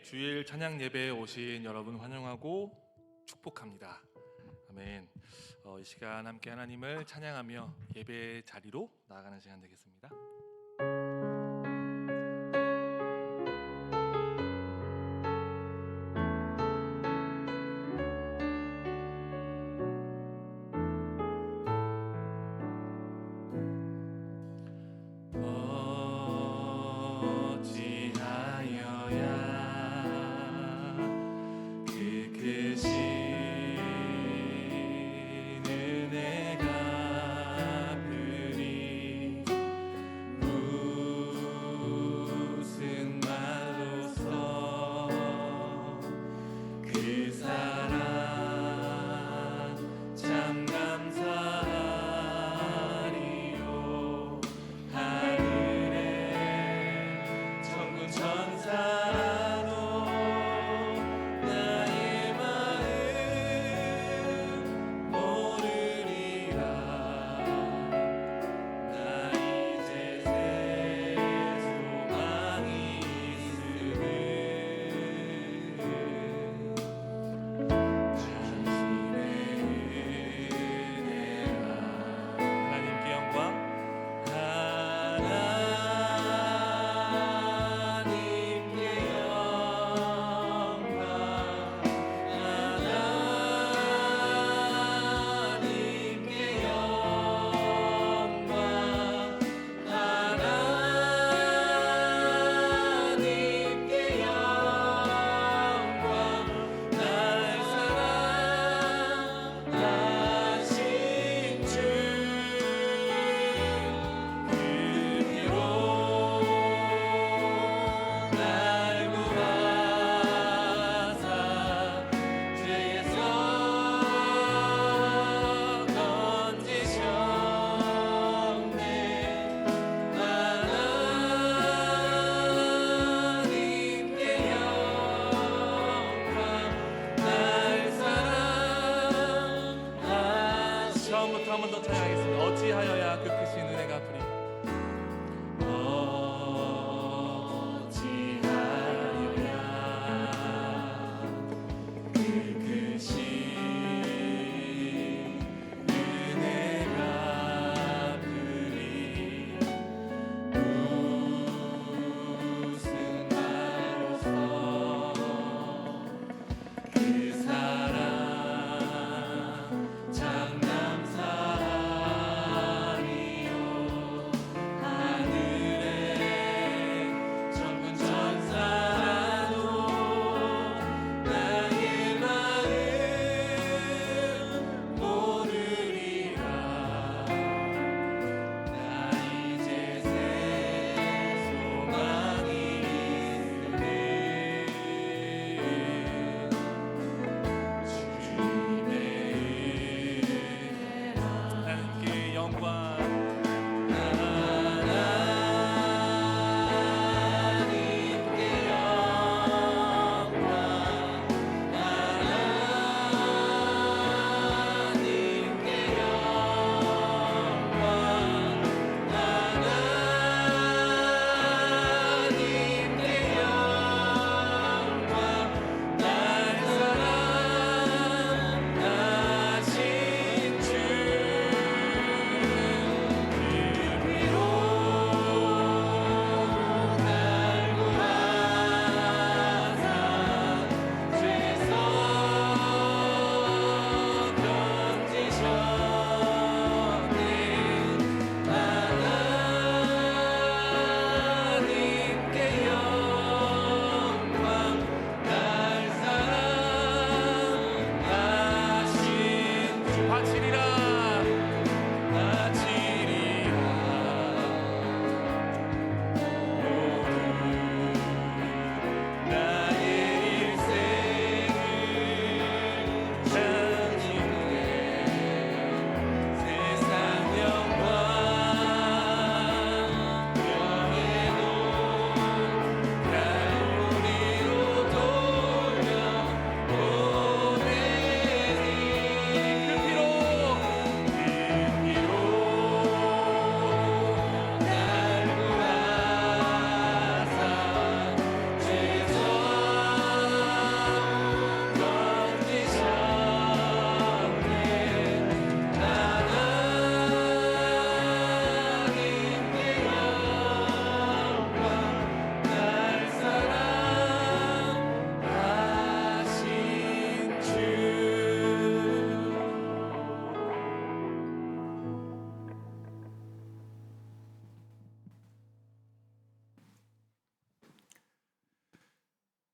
주일 찬양 예배에 오신 여러분 환영하고 축복합니다. 아멘. 이 시간 함께 하나님을 찬양하며 예배 자리로 나아가는 시간 되겠습니다. 한 번 더 찬양하겠습니다. 어찌하여야 그 크신 은혜가 그리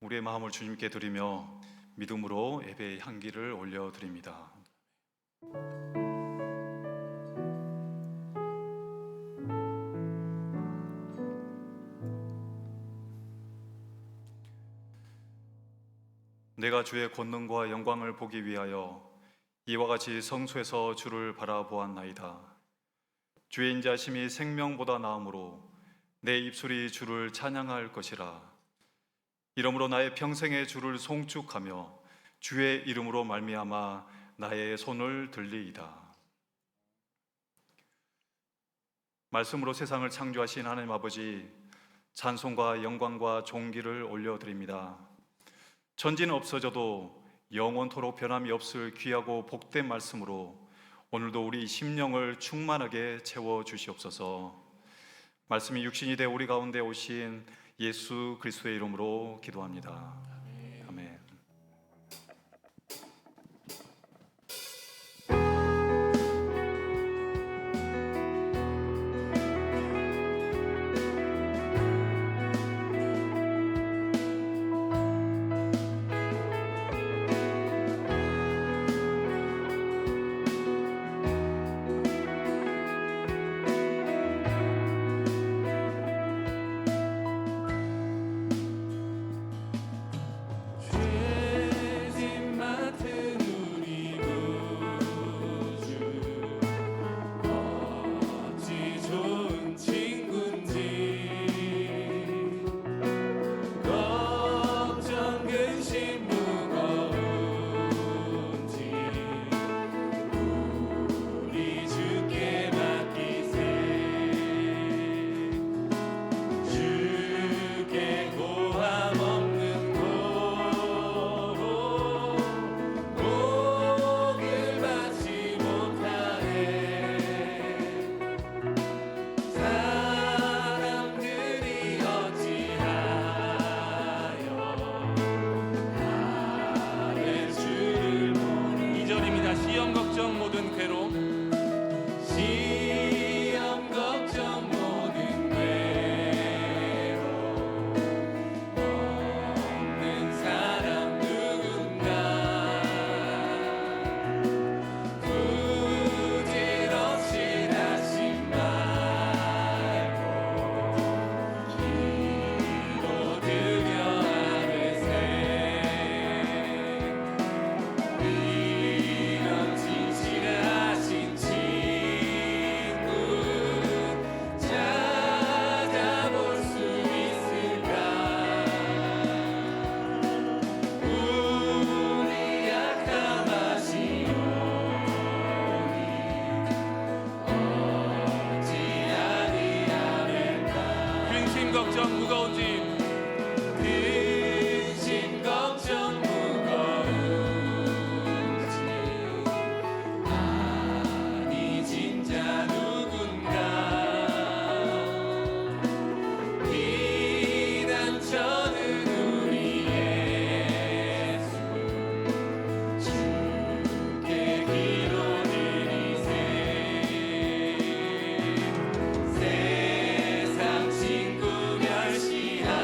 우리의 마음을 주님께 드리며 믿음으로 예배의 향기를 올려드립니다. 내가 주의 권능과 영광을 보기 위하여 이와 같이 성소에서 주를 바라보았나이다. 주의 인자심이 생명보다 나음으로 내 입술이 주를 찬양할 것이라. 이러므로 나의 평생에 주를 송축하며 주의 이름으로 말미암아 나의 손을 들리이다. 말씀으로 세상을 창조하신 하나님 아버지, 찬송과 영광과 존귀를 올려드립니다. 천지는 없어져도 영원토록 변함이 없을 귀하고 복된 말씀으로 오늘도 우리 심령을 충만하게 채워주시옵소서. 말씀이 육신이 되어 우리 가운데 오신 예수 그리스도의 이름으로 기도합니다. 아멘. 걱정 무거운 짐 근심 걱정 무거운 짐 아니 진짜 누군가 피난처는 우리 예수 주께 기도드리세 세상 친구 멸시하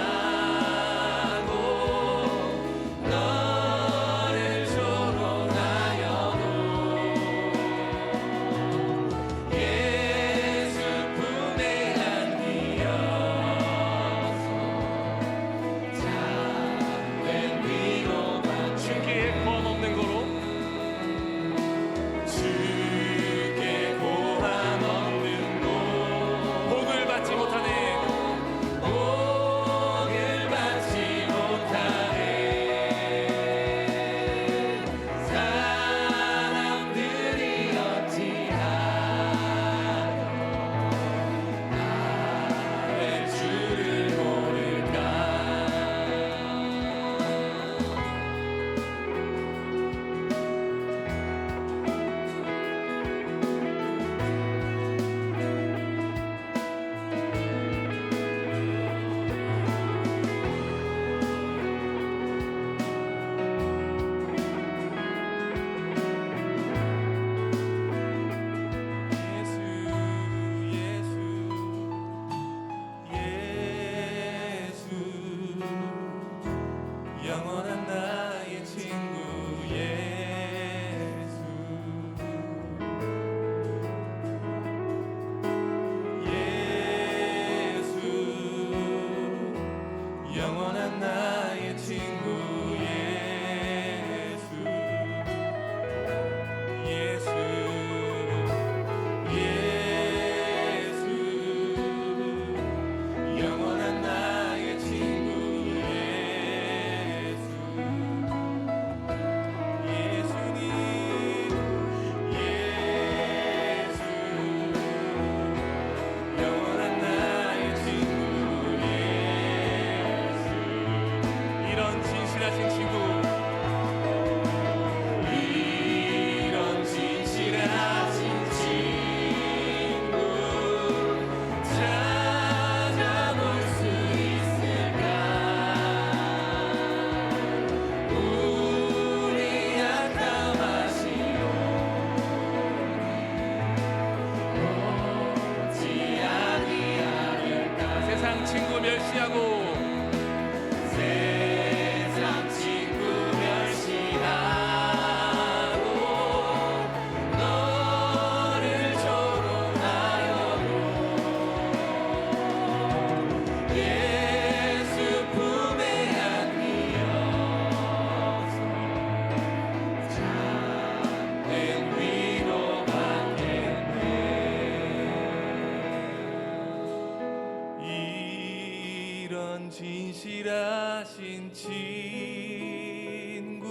친구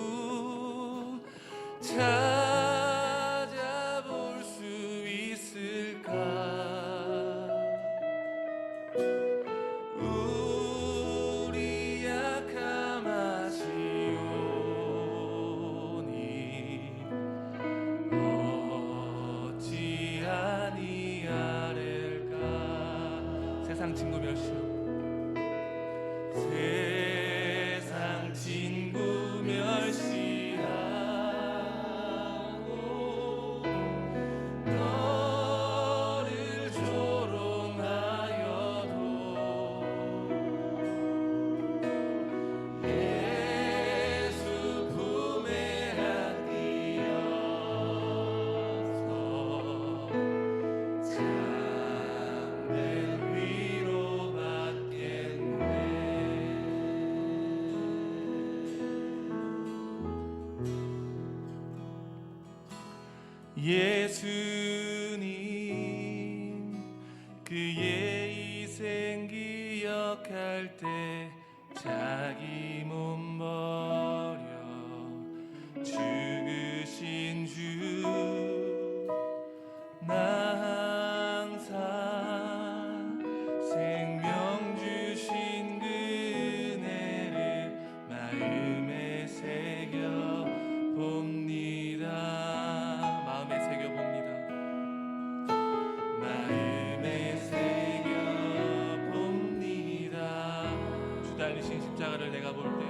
찾아볼 수 있을까? 우리 약함하시오니 어찌 아니하릴까? 세상 친구 멸시오, 세상 친구 멸시하고 너를 조롱하여도 예수 품에 안기어서 참된 위로받겠네. 예수님 그의 희생 기억할 때 자기 몸 버려 죽으신 주, 나 항상 생명 주신 그 은혜를 마음에 새겨 봅니다. 마음에 새겨 봅니다. 마음에 새겨 봅니다. 주 달리신 십자가를 내가 볼 때,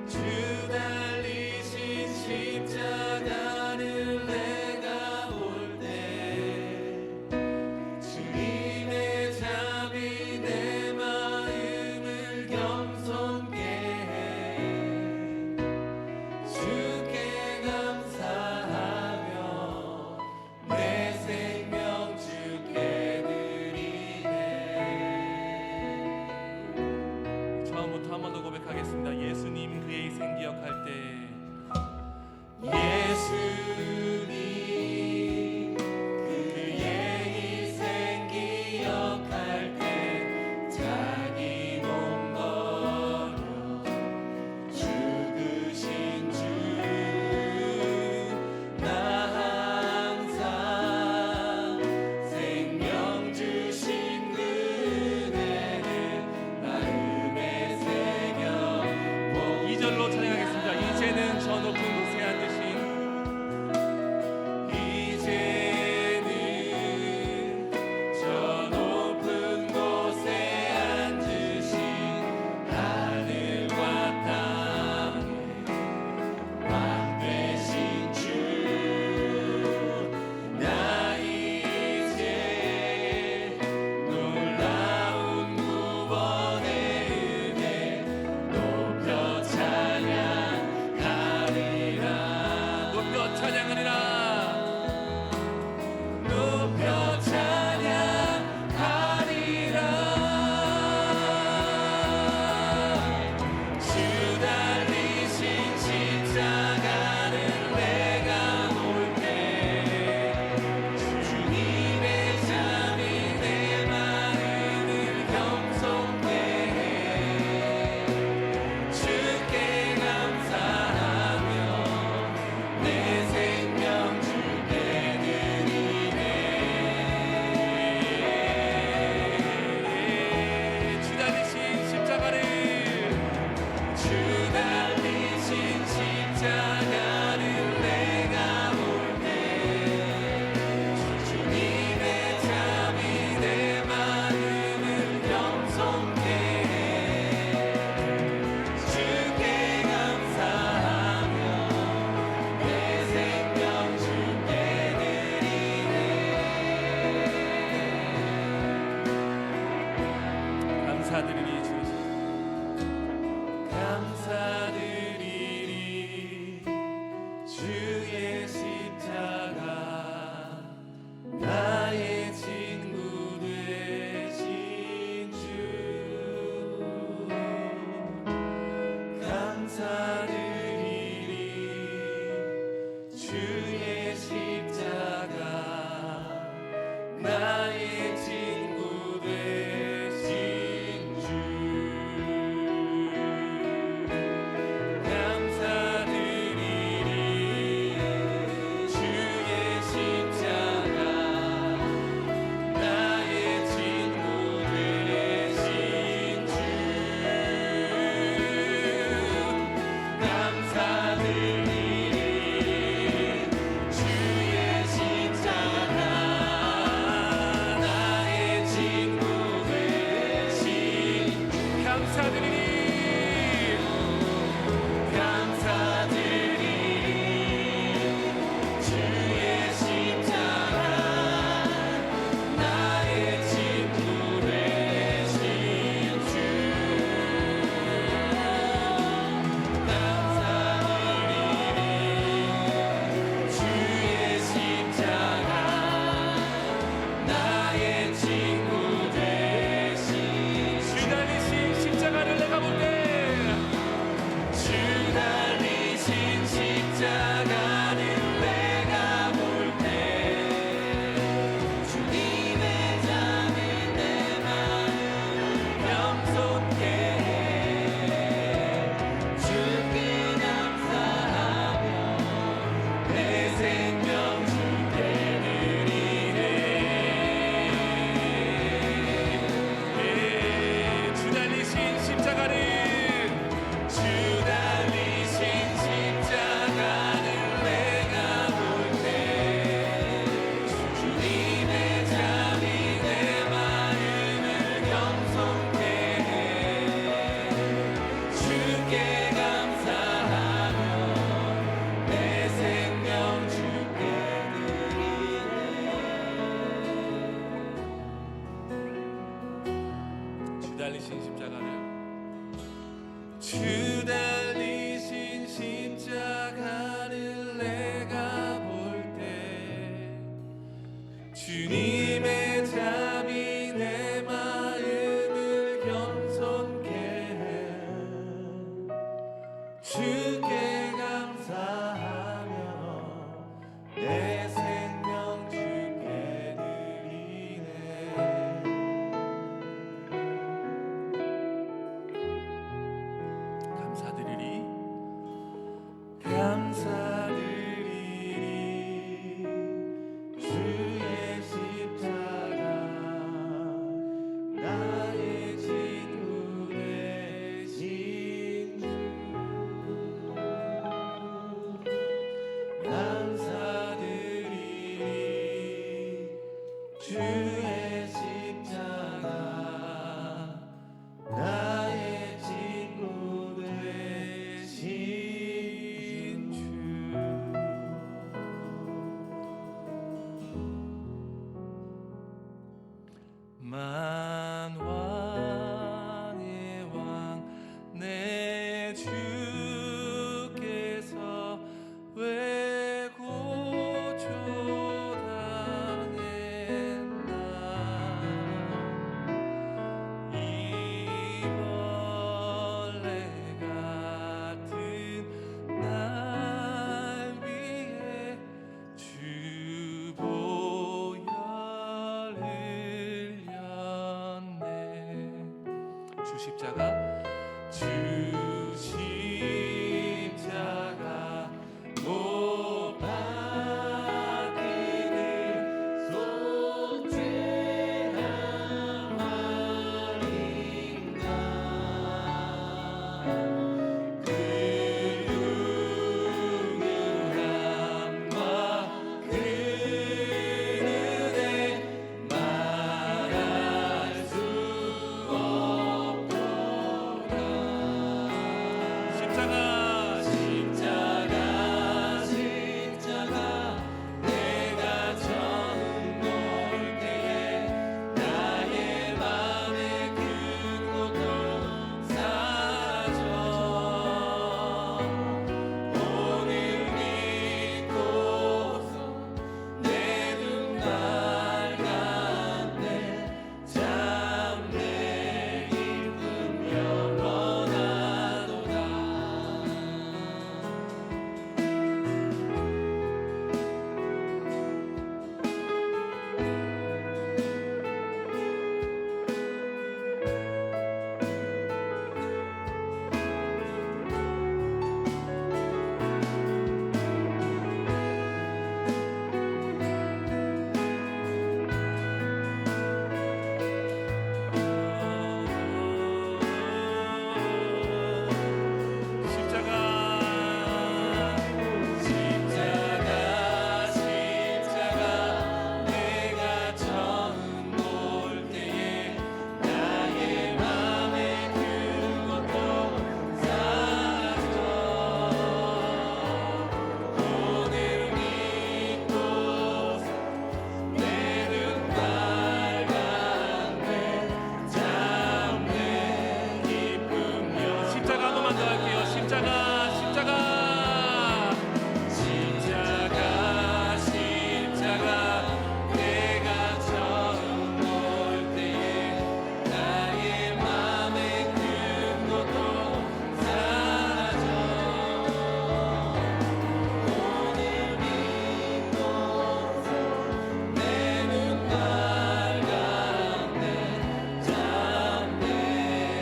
주 달리신 십자가를 내가 볼 때 주님의 잠이 내 마음을 겸손케 해 주께 감사하며 내 생명 주께 드리네. 처음부터 한 번 더 고백하겠습니다. 예수님 그의 희생 기억할 때, 예수님 그의 희생 기억할 때 자기 몸 버려 죽으신 주, 나 항상 생명 주신 그 은혜를 마음에 새겨 보. 2절로 찬양하겠습니다. 이제는 저 높은 곳에 앉으신, 이제는 저 높은 곳에 앉으신 하늘과 땅의 왕 되신 주, 나 이제 놀라운 구원의 은혜 높여 찬양하리라. 높여 찬양하리라. 높여 찬양하리라. 주 달리신 십자가를 내가 볼 때 주님의 잠이 내 마음을 겸손케 해 주께 감사하며 내 생명 주께 드리네. 주 달리신 십자가를, 주 달리신 십자가를 내가 볼 때 주님의 잠이 내 마음을 겸손케 해 주께 감사하며 내 생명 주께 드리네. 감사드리니 주님, 감사드리리 주의 십자가 나의 친구 되신 주, 감사드리리 주의 십자가 나의 친구 되신 주. 주님의 잠이 내 마음을 겸손케 해 주께 감사하며 내 생명 주께 드리네. 감사드리리 감사드리리 주의 십자가 나의 친구 되신 주. 감사드리리 주의 십자가 나의 친구 되신 주. 만왕의 왕 내 주께서 왜 고초당했나. 이벌레 같은 날 위해 주 보혈 흘렸네. 주 십자가 주 십자가 못 박히는 속죄한 말인가. 그 유명함과 그 은혜 말할 수 없도다. 십자가 내가 처음 볼 때에 나의 맘의 큰 고통 사라져 오늘 믿고서 내 눈 밝았네. 참 내 기쁨 영원하도다. 십자가 내가 처음 볼 때에 나의 맘의 큰 고통 사라져 오늘 믿고서 내 눈 밝았네. 참 내 기쁨 십자가 한 번만 더 할게요. 십자가 내가 처음 볼 때에 나의 맘의 큰 고통 사라져 오늘 믿고서 내 눈 밝았네. 참 내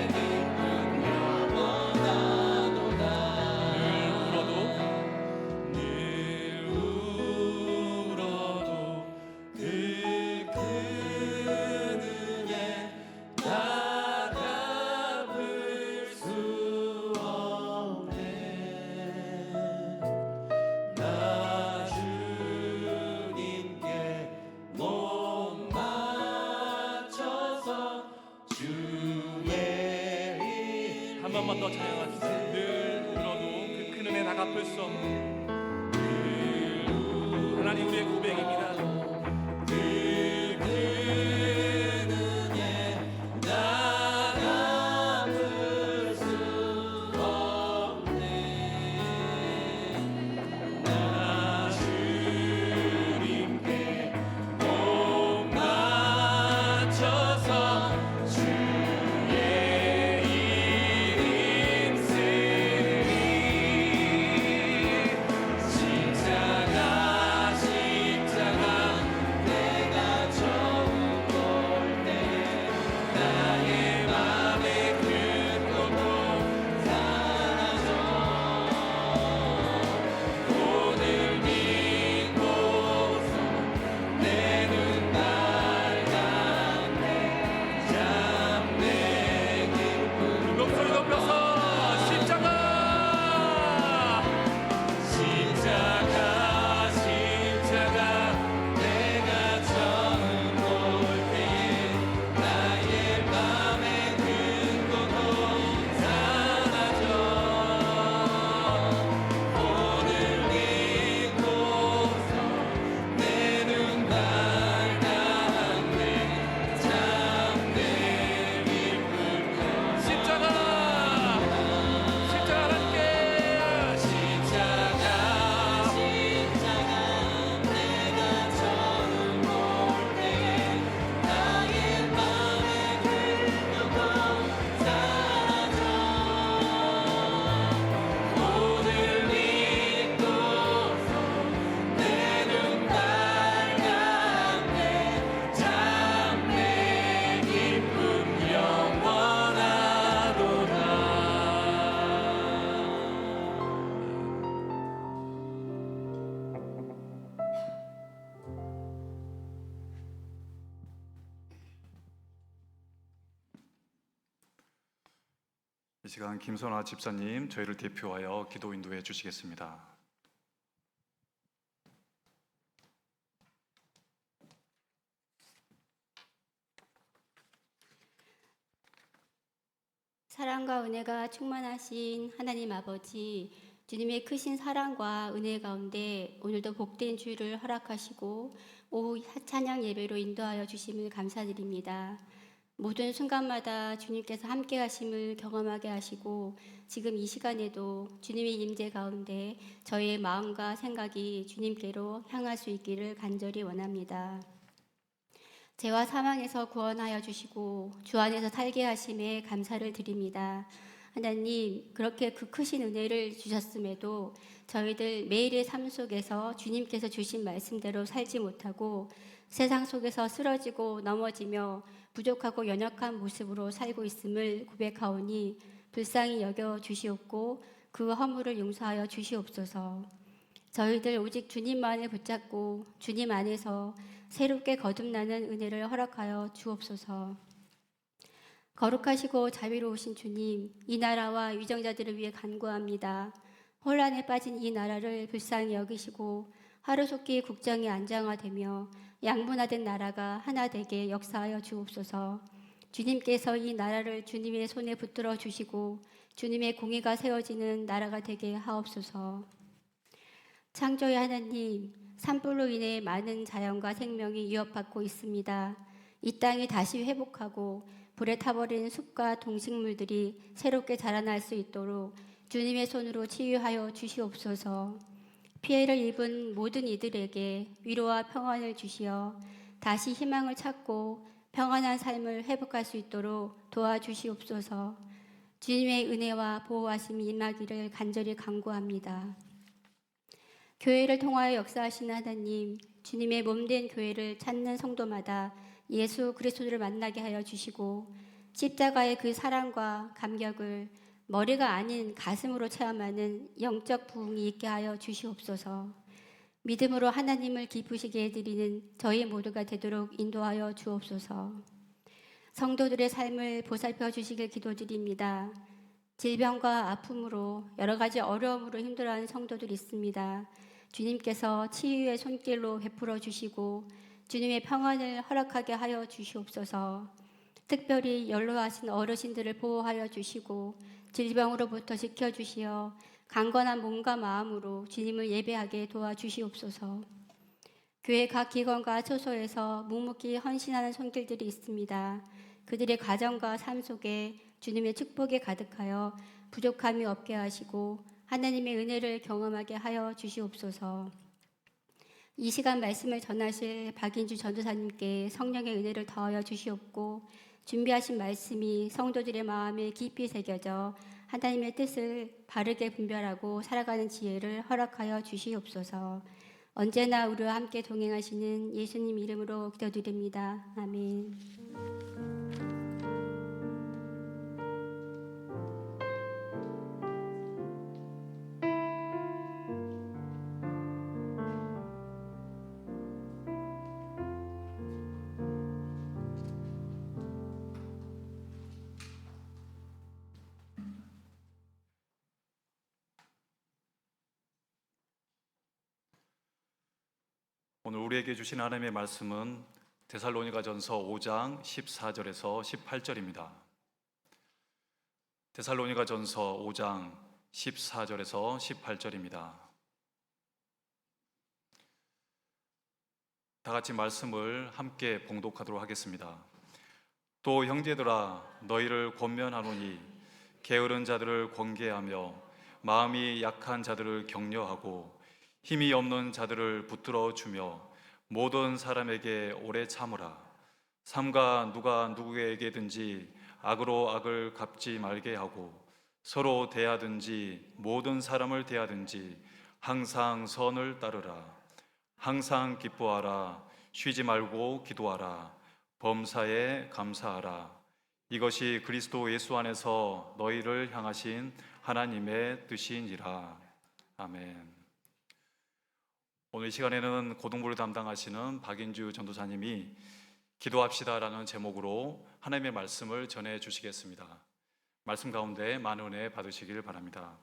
기쁨 영원하도다. 늘 울어도 그 큰 은혜 다 갚을 수 없네. 나 주님께 못 맞춰서 주의 일 한 번만 더 찬양하시죠. 늘 울어도 그 큰 은혜 다 갚을 수 없는 하나님 우리의 고백입니다. 그 큰 은혜 다 갚을 수 없네. 나 주님께 못 이 시간 김선아 집사님 저희를 대표하여 기도 인도해 주시겠습니다. 사랑과 은혜가 충만하신 하나님 아버지, 주님의 크신 사랑과 은혜 가운데 오늘도 복된 주일을 허락하시고 오후 찬양 예배로 인도하여 주심을 감사드립니다. 모든 순간마다 주님께서 함께 하심을 경험하게 하시고 지금 이 시간에도 주님의 임재 가운데 저희의 마음과 생각이 주님께로 향할 수 있기를 간절히 원합니다. 죄와 사망에서 구원하여 주시고 주 안에서 살게 하심에 감사를 드립니다. 하나님, 그렇게 그 크신 은혜를 주셨음에도 저희들 매일의 삶 속에서 주님께서 주신 말씀대로 살지 못하고 세상 속에서 쓰러지고 넘어지며 부족하고 연약한 모습으로 살고 있음을 고백하오니 불쌍히 여겨 주시옵고 그 허물을 용서하여 주시옵소서. 저희들 오직 주님만을 붙잡고 주님 안에서 새롭게 거듭나는 은혜를 허락하여 주옵소서. 거룩하시고 자비로우신 주님, 이 나라와 위정자들을 위해 간구합니다. 혼란에 빠진 이 나라를 불쌍히 여기시고 하루속히 국정이 안정화되며 양분화된 나라가 하나 되게 역사하여 주옵소서. 주님께서 이 나라를 주님의 손에 붙들어 주시고 주님의 공의가 세워지는 나라가 되게 하옵소서. 창조의 하나님, 산불로 인해 많은 자연과 생명이 위협받고 있습니다. 이 땅이 다시 회복하고 불에 타버린 숲과 동식물들이 새롭게 자라날 수 있도록 주님의 손으로 치유하여 주시옵소서. 피해를 입은 모든 이들에게 위로와 평안을 주시어 다시 희망을 찾고 평안한 삶을 회복할 수 있도록 도와주시옵소서. 주님의 은혜와 보호하심이 임하기를 간절히 간구합니다. 교회를 통하여 역사하시는 하나님, 주님의 몸된 교회를 찾는 성도마다 예수 그리스도를 만나게 하여 주시고 십자가의 그 사랑과 감격을 머리가 아닌 가슴으로 체험하는 영적 부흥이 있게 하여 주시옵소서. 믿음으로 하나님을 기쁘시게 해드리는 저희 모두가 되도록 인도하여 주옵소서. 성도들의 삶을 보살펴 주시길 기도드립니다. 질병과 아픔으로 여러 가지 어려움으로 힘들어하는 성도들이 있습니다. 주님께서 치유의 손길로 베풀어 주시고 주님의 평안을 허락하게 하여 주시옵소서. 특별히 연로하신 어르신들을 보호하여 주시고 질병으로부터 지켜주시어 강건한 몸과 마음으로 주님을 예배하게 도와주시옵소서. 교회 각 기관과 처소에서 묵묵히 헌신하는 손길들이 있습니다. 그들의 가정과 삶 속에 주님의 축복이 가득하여 부족함이 없게 하시고 하나님의 은혜를 경험하게 하여 주시옵소서. 이 시간 말씀을 전하실 박인주 전도사님께 성령의 은혜를 더하여 주시옵고 준비하신 말씀이 성도들의 마음에 깊이 새겨져 하나님의 뜻을 바르게 분별하고 살아가는 지혜를 허락하여 주시옵소서. 언제나 우리와 함께 동행하시는 예수님 이름으로 기도드립니다. 아멘. 오늘 우리에게 주신 하나님의 말씀은 데살로니가전서 5장 14절에서 18절입니다. 데살로니가전서 5장 14절에서 18절입니다. 다 같이 말씀을 함께 봉독하도록 하겠습니다. 또 형제들아 너희를 권면하노니 게으른 자들을 권계하며 마음이 약한 자들을 격려하고 힘이 없는 자들을 붙들어 주며 모든 사람에게 오래 참으라. 삼가 누가 누구에게든지 악으로 악을 갚지 말게 하고 서로 대하든지 모든 사람을 대하든지 항상 선을 따르라. 항상 기뻐하라. 쉬지 말고 기도하라. 범사에 감사하라. 이것이 그리스도 예수 안에서 너희를 향하신 하나님의 뜻이니라. 아멘. 오늘 이 시간에는 고등부를 담당하시는 박인주 전도사님이 기도합시다라는 제목으로 하나님의 말씀을 전해 주시겠습니다. 말씀 가운데 많은 은혜 받으시길 바랍니다.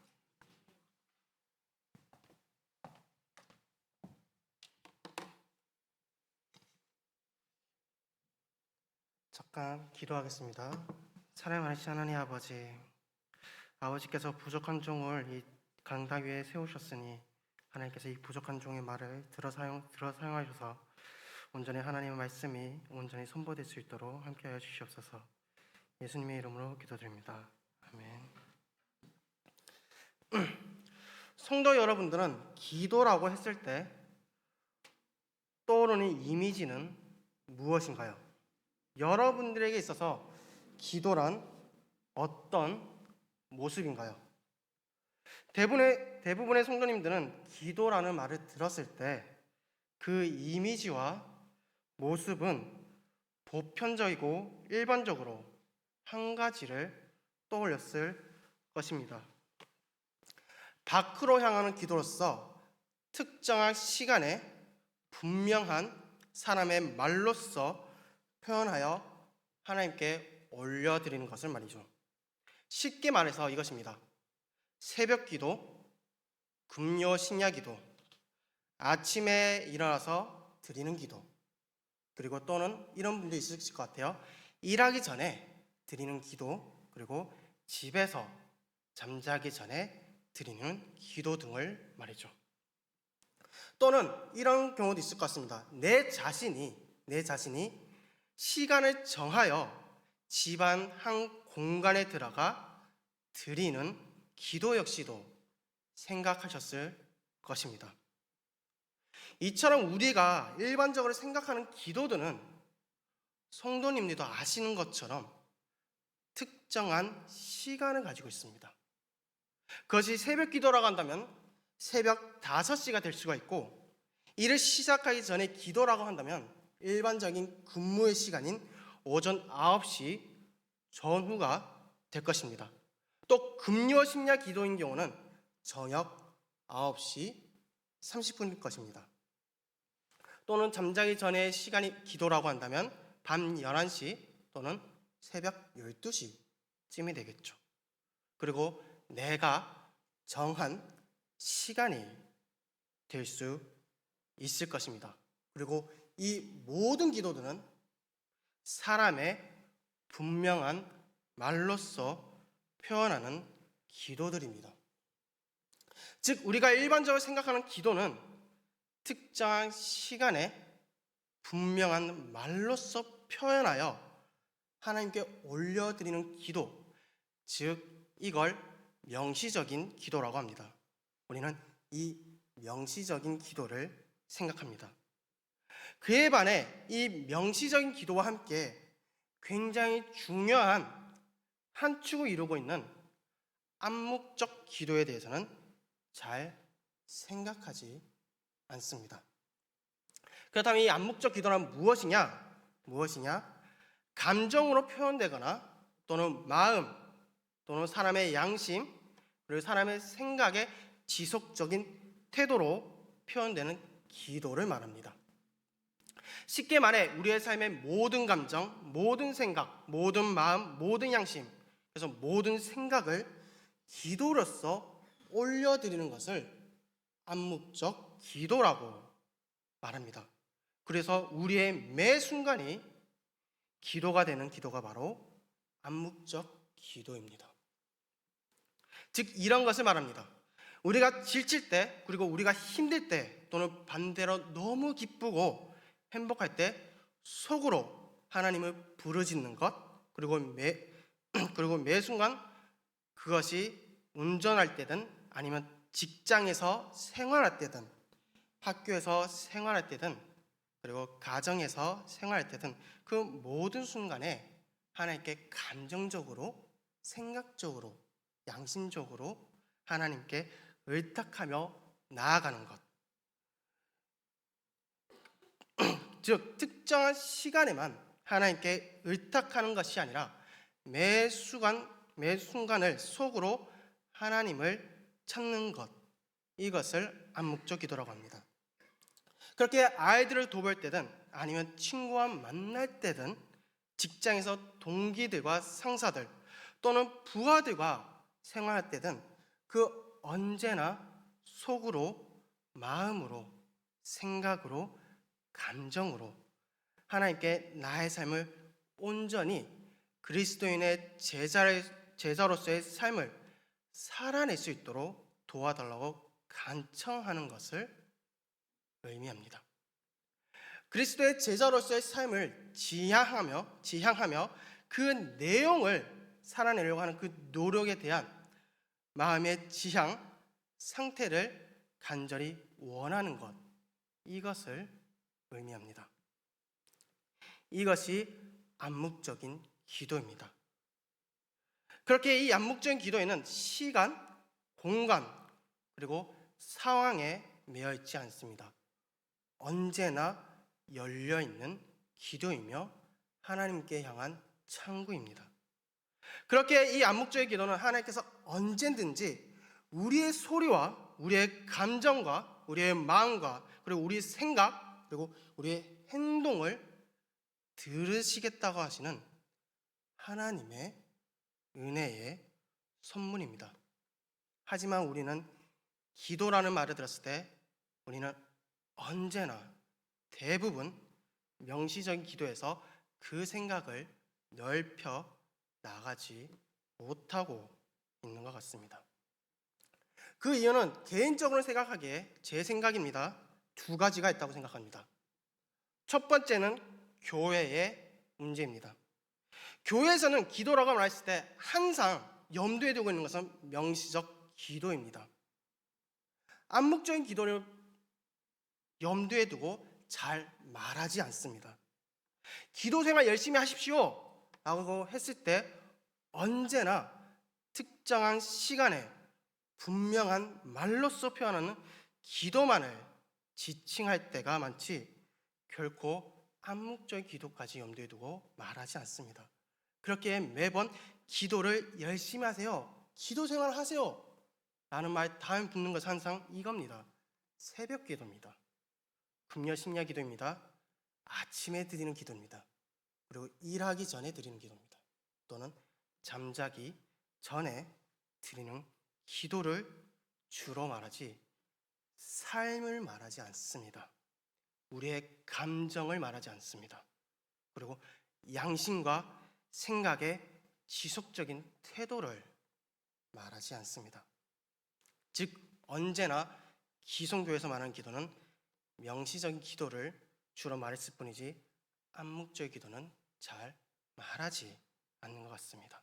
잠깐 기도하겠습니다. 사랑하신 하나님 아버지, 아버지께서 부족한 종을 이 강당 위에 세우셨으니 하나님께서 이 부족한 종의 말을 들어 사용하셔서 온전히 하나님의 말씀이 온전히 선포될 수 있도록 함께하여 주시옵소서. 예수님의 이름으로 기도드립니다. 아멘. 성도 여러분들은 기도라고 했을 때 떠오르는 이미지는 무엇인가요? 여러분들에게 있어서 기도란 어떤 모습인가요? 대부분의 성도님들은 기도라는 말을 들었을 때 그 이미지와 모습은 보편적이고 일반적으로 한 가지를 떠올렸을 것입니다. 밖으로 향하는 기도로서 특정한 시간에 분명한 사람의 말로써 표현하여 하나님께 올려드리는 것을 말이죠. 쉽게 말해서 이것입니다. 새벽 기도, 금요 신야 기도, 아침에 일어나서 드리는 기도, 그리고 또는 이런 분도 있으실 것 같아요. 일하기 전에 드리는 기도, 그리고 집에서 잠자기 전에 드리는 기도 등을 말이죠. 또는 이런 경우도 있을 것 같습니다. 내 자신이 시간을 정하여 집안 한 공간에 들어가 드리는 기도 역시도 생각하셨을 것입니다. 이처럼 우리가 일반적으로 생각하는 기도들은 성도님들도 아시는 것처럼 특정한 시간을 가지고 있습니다. 그것이 새벽 기도라고 한다면 새벽 5시가 될 수가 있고, 일을 시작하기 전에 기도라고 한다면 일반적인 근무의 시간인 오전 9시 전후가 될 것입니다. 또 금요 심야 기도인 경우는 저녁 9시 30분일 것입니다. 또는 잠자기 전에 시간이 기도라고 한다면 밤 11시 또는 새벽 12시쯤이 되겠죠. 그리고 내가 정한 시간이 될 수 있을 것입니다. 그리고 이 모든 기도들은 사람의 분명한 말로써 표현하는 기도들입니다. 즉 우리가 일반적으로 생각하는 기도는 특정한 시간에 분명한 말로써 표현하여 하나님께 올려드리는 기도, 즉 이걸 명시적인 기도라고 합니다. 우리는 이 명시적인 기도를 생각합니다. 그에 반해 이 명시적인 기도와 함께 굉장히 중요한 한 축을 이루고 있는 암묵적 기도에 대해서는 잘 생각하지 않습니다. 그렇다면 이 암묵적 기도란 무엇이냐? 감정으로 표현되거나 또는 마음 또는 사람의 양심 그리고 사람의 생각의 지속적인 태도로 표현되는 기도를 말합니다. 쉽게 말해 우리의 삶의 모든 감정, 모든 생각, 모든 마음, 모든 양심, 그래서 모든 생각을 기도로서 올려드리는 것을 암묵적 기도라고 말합니다. 그래서 우리의 매 순간이 기도가 되는 기도가 바로 암묵적 기도입니다. 즉 이런 것을 말합니다. 우리가 지칠 때, 그리고 우리가 힘들 때, 또는 반대로 너무 기쁘고 행복할 때 속으로 하나님을 부르짖는 것, 그리고 매 순간 그것이 운전할 때든 아니면 직장에서 생활할 때든 학교에서 생활할 때든 그리고 가정에서 생활할 때든 그 모든 순간에 하나님께 감정적으로, 생각적으로, 양심적으로 하나님께 의탁하며 나아가는 것. 즉 특정한 시간에만 하나님께 의탁하는 것이 아니라 매 순간을 속으로 하나님을 찾는 것, 이것을 암묵적 기도라고 합니다. 그렇게 아이들을 돌볼 때든 아니면 친구와 만날 때든 직장에서 동기들과 상사들 또는 부하들과 생활할 때든 그 언제나 속으로, 마음으로, 생각으로, 감정으로 하나님께 나의 삶을 온전히 그리스도인의 제자로서의 삶을 살아낼 수 있도록 도와달라고 간청하는 것을 의미합니다. 그리스도의 제자로서의 삶을 지향하며 그 내용을 살아내려고 하는 그 노력에 대한 마음의 지향 상태를 간절히 원하는 것, 이것을 의미합니다. 이것이 암묵적인 기도입니다. 그렇게 이 암묵적인 기도에는 시간, 공간, 그리고 상황에 매여 있지 않습니다. 언제나 열려있는 기도이며 하나님께 향한 창구입니다. 그렇게 이 암묵적인 기도는 하나님께서 언제든지 우리의 소리와 우리의 감정과 우리의 마음과 그리고 우리의 생각 그리고 우리의 행동을 들으시겠다고 하시는 하나님의 은혜의 선물입니다. 하지만 우리는 기도라는 말을 들었을 때 우리는 언제나 대부분 명시적인 기도에서 그 생각을 넓혀 나가지 못하고 있는 것 같습니다. 그 이유는 개인적으로 생각하기에 제 생각입니다. 두 가지가 있다고 생각합니다. 첫 번째는 교회의 문제입니다. 교회에서는 기도라고 말했을 때 항상 염두에 두고 있는 것은 명시적 기도입니다. 암묵적인 기도를 염두에 두고 잘 말하지 않습니다. 기도 생활 열심히 하십시오 라고 했을 때 언제나 특정한 시간에 분명한 말로써 표현하는 기도만을 지칭할 때가 많지 결코 암묵적인 기도까지 염두에 두고 말하지 않습니다. 그렇게 매번 기도를 열심히 하세요, 기도 생활 하세요 라는 말 다음에 붙는 것은 항상 이겁니다. 새벽 기도입니다. 금요 심야 기도입니다. 아침에 드리는 기도입니다. 그리고 일하기 전에 드리는 기도입니다. 또는 잠자기 전에 드리는 기도를 주로 말하지 삶을 말하지 않습니다. 우리의 감정을 말하지 않습니다. 그리고 양심과 생각의 지속적인 태도를 말하지 않습니다. 즉 언제나 기성교에서 말하는 기도는 명시적인 기도를 주로 말했을 뿐이지 암묵적인 기도는 잘 말하지 않는 것 같습니다.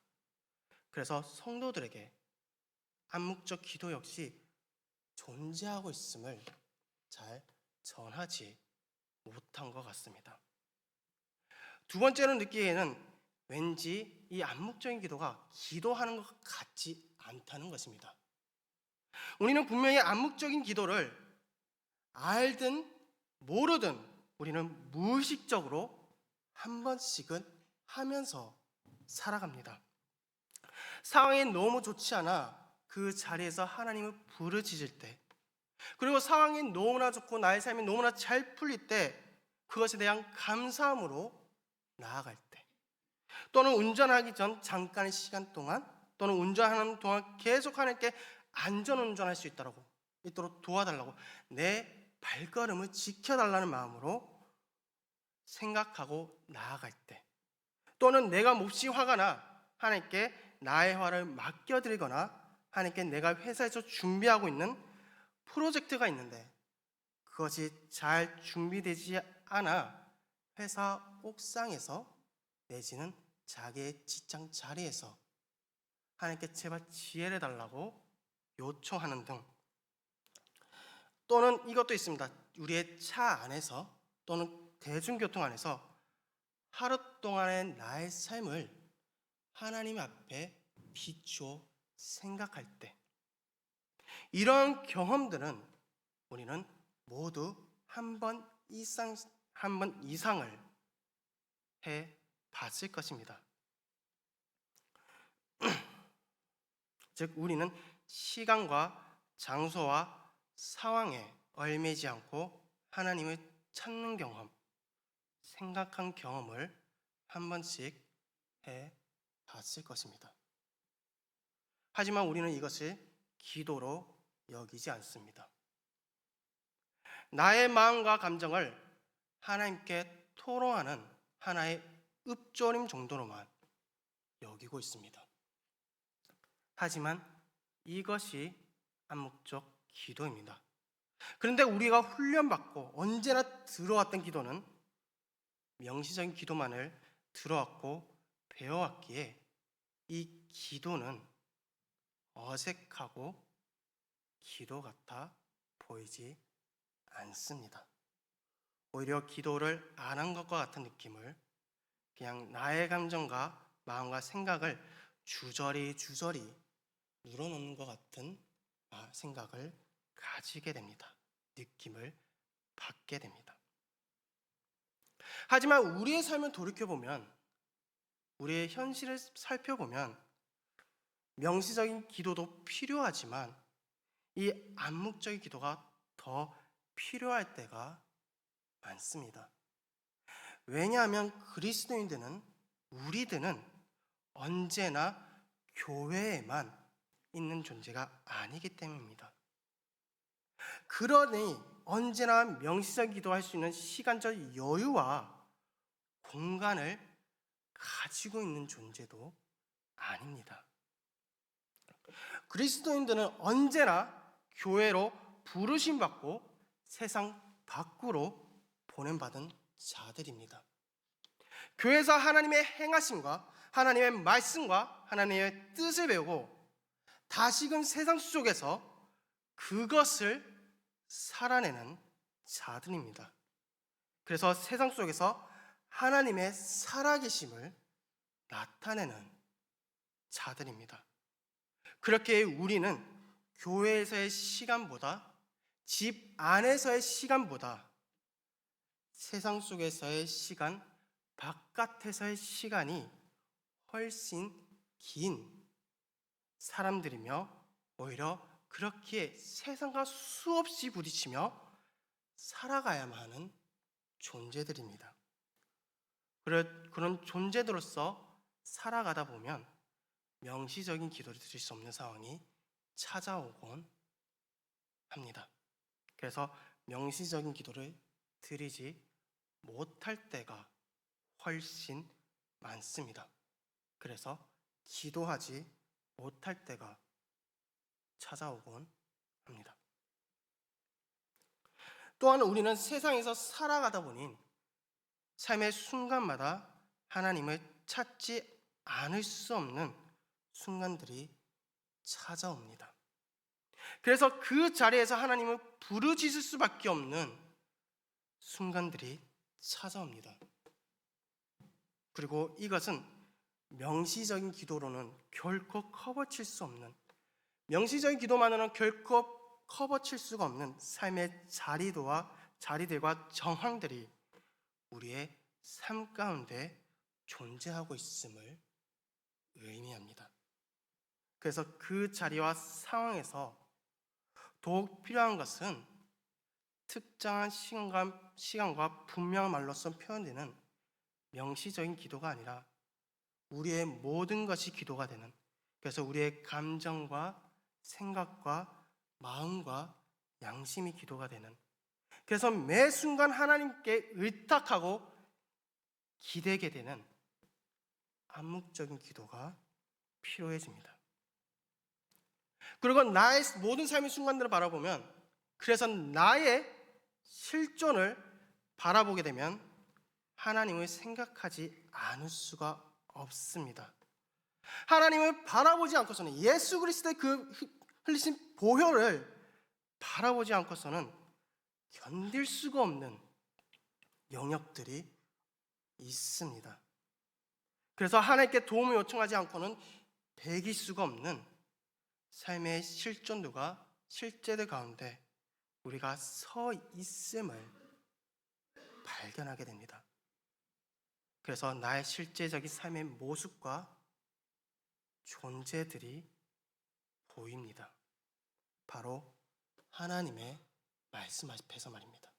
그래서 성도들에게 암묵적 기도 역시 존재하고 있음을 잘 전하지 못한 것 같습니다. 두 번째로 느끼기에는 왠지 이 암묵적인 기도가 기도하는 것 같지 않다는 것입니다. 우리는 분명히 암묵적인 기도를 알든 모르든 우리는 무의식적으로 한 번씩은 하면서 살아갑니다. 상황이 너무 좋지 않아 그 자리에서 하나님을 부르짖을 때, 그리고 상황이 너무나 좋고 나의 삶이 너무나 잘 풀릴 때 그것에 대한 감사함으로 나아갈 때, 또는 운전하기 전 잠깐의 시간 동안 또는 운전하는 동안 계속 하나님께 안전운전할 수 있도록 도와달라고 내 발걸음을 지켜달라는 마음으로 생각하고 나아갈 때, 또는 내가 몹시 화가 나 하나님께 나의 화를 맡겨드리거나 하나님께 내가 회사에서 준비하고 있는 프로젝트가 있는데 그것이 잘 준비되지 않아 회사 옥상에서 내지는 자기의 직장 자리에서 하나님께 제발 지혜를 달라고 요청하는 등, 또는 이것도 있습니다. 우리의 차 안에서 또는 대중교통 안에서 하루 동안의 나의 삶을 하나님 앞에 비추어 생각할 때, 이런 경험들은 우리는 모두 한 번 이상을 해 봤을 것입니다. 즉 우리는 시간과 장소와 상황에 얽매이지 않고 하나님을 찾는 경험, 생각한 경험을 한 번씩 해 봤을 것입니다. 하지만 우리는 이것을 기도로 여기지 않습니다. 나의 마음과 감정을 하나님께 토로하는 하나의 읊조림 정도로만 여기고 있습니다. 하지만 이것이 암묵적 기도입니다. 그런데 우리가 훈련받고 언제나 들어왔던 기도는 명시적인 기도만을 들어왔고 배워왔기에 이 기도는 어색하고 기도 같아 보이지 않습니다. 오히려 기도를 안 한 것과 같은 느낌을, 그냥 나의 감정과 마음과 생각을 주저리 늘어놓는 것 같은 생각을 가지게 됩니다. 느낌을 받게 됩니다. 하지만 우리의 삶을 돌이켜보면, 우리의 현실을 살펴보면 명시적인 기도도 필요하지만 이 암묵적인 기도가 더 필요할 때가 많습니다. 왜냐하면 그리스도인들은, 우리들은 언제나 교회에만 있는 존재가 아니기 때문입니다. 그러니 언제나 명시적 기도할 수 있는 시간적 여유와 공간을 가지고 있는 존재도 아닙니다. 그리스도인들은 언제나 교회로 부르심 받고 세상 밖으로 보냄받은 자들입니다. 교회에서 하나님의 행하심과 하나님의 말씀과 하나님의 뜻을 배우고 다시금 세상 속에서 그것을 살아내는 자들입니다. 그래서 세상 속에서 하나님의 살아계심을 나타내는 자들입니다. 그렇게 우리는 교회에서의 시간보다, 집 안에서의 시간보다 세상 속에서의 시간, 바깥에서의 시간이 훨씬 긴 사람들이며, 오히려 그렇게 세상과 수없이 부딪히며 살아가야만 하는 존재들입니다. 그런 존재들로서 살아가다 보면 명시적인 기도를 드릴 수 없는 상황이 찾아오곤 합니다. 그래서 명시적인 기도를 드리지 못할 때가 훨씬 많습니다. 그래서 기도하지 못할 때가 찾아오곤 합니다. 또한 우리는 세상에서 살아가다 보니 삶의 순간마다 하나님을 찾지 않을 수 없는 순간들이 찾아옵니다. 그래서 그 자리에서 하나님을 부르짖을 수밖에 없는 순간들이 찾아옵니다. 그리고 이것은 명시적인 기도로는 결코 커버칠 수 없는, 명시적인 기도만으로는 결코 커버칠 수가 없는 삶의 자리들과 정황들이 우리의 삶 가운데 존재하고 있음을 의미합니다. 그래서 그 자리와 상황에서 더욱 필요한 것은 특정한 시간과 분명한 말로써 표현되는 명시적인 기도가 아니라 우리의 모든 것이 기도가 되는, 그래서 우리의 감정과 생각과 마음과 양심이 기도가 되는, 그래서 매 순간 하나님께 의탁하고 기대게 되는 암묵적인 기도가 필요해집니다. 그리고 나의 모든 삶의 순간들을 바라보면, 그래서 나의 실존을 바라보게 되면 하나님을 생각하지 않을 수가 없습니다. 하나님을 바라보지 않고서는, 예수 그리스도의 그 흘리신 보혈을 바라보지 않고서는 견딜 수가 없는 영역들이 있습니다. 그래서 하나님께 도움을 요청하지 않고는 배길 수가 없는 삶의 실존도가 실제들 가운데 우리가 서 있음을 발견하게 됩니다. 그래서 나의 실제적인 삶의 모습과 존재들이 보입니다. 바로 하나님의 말씀 앞에서 말입니다.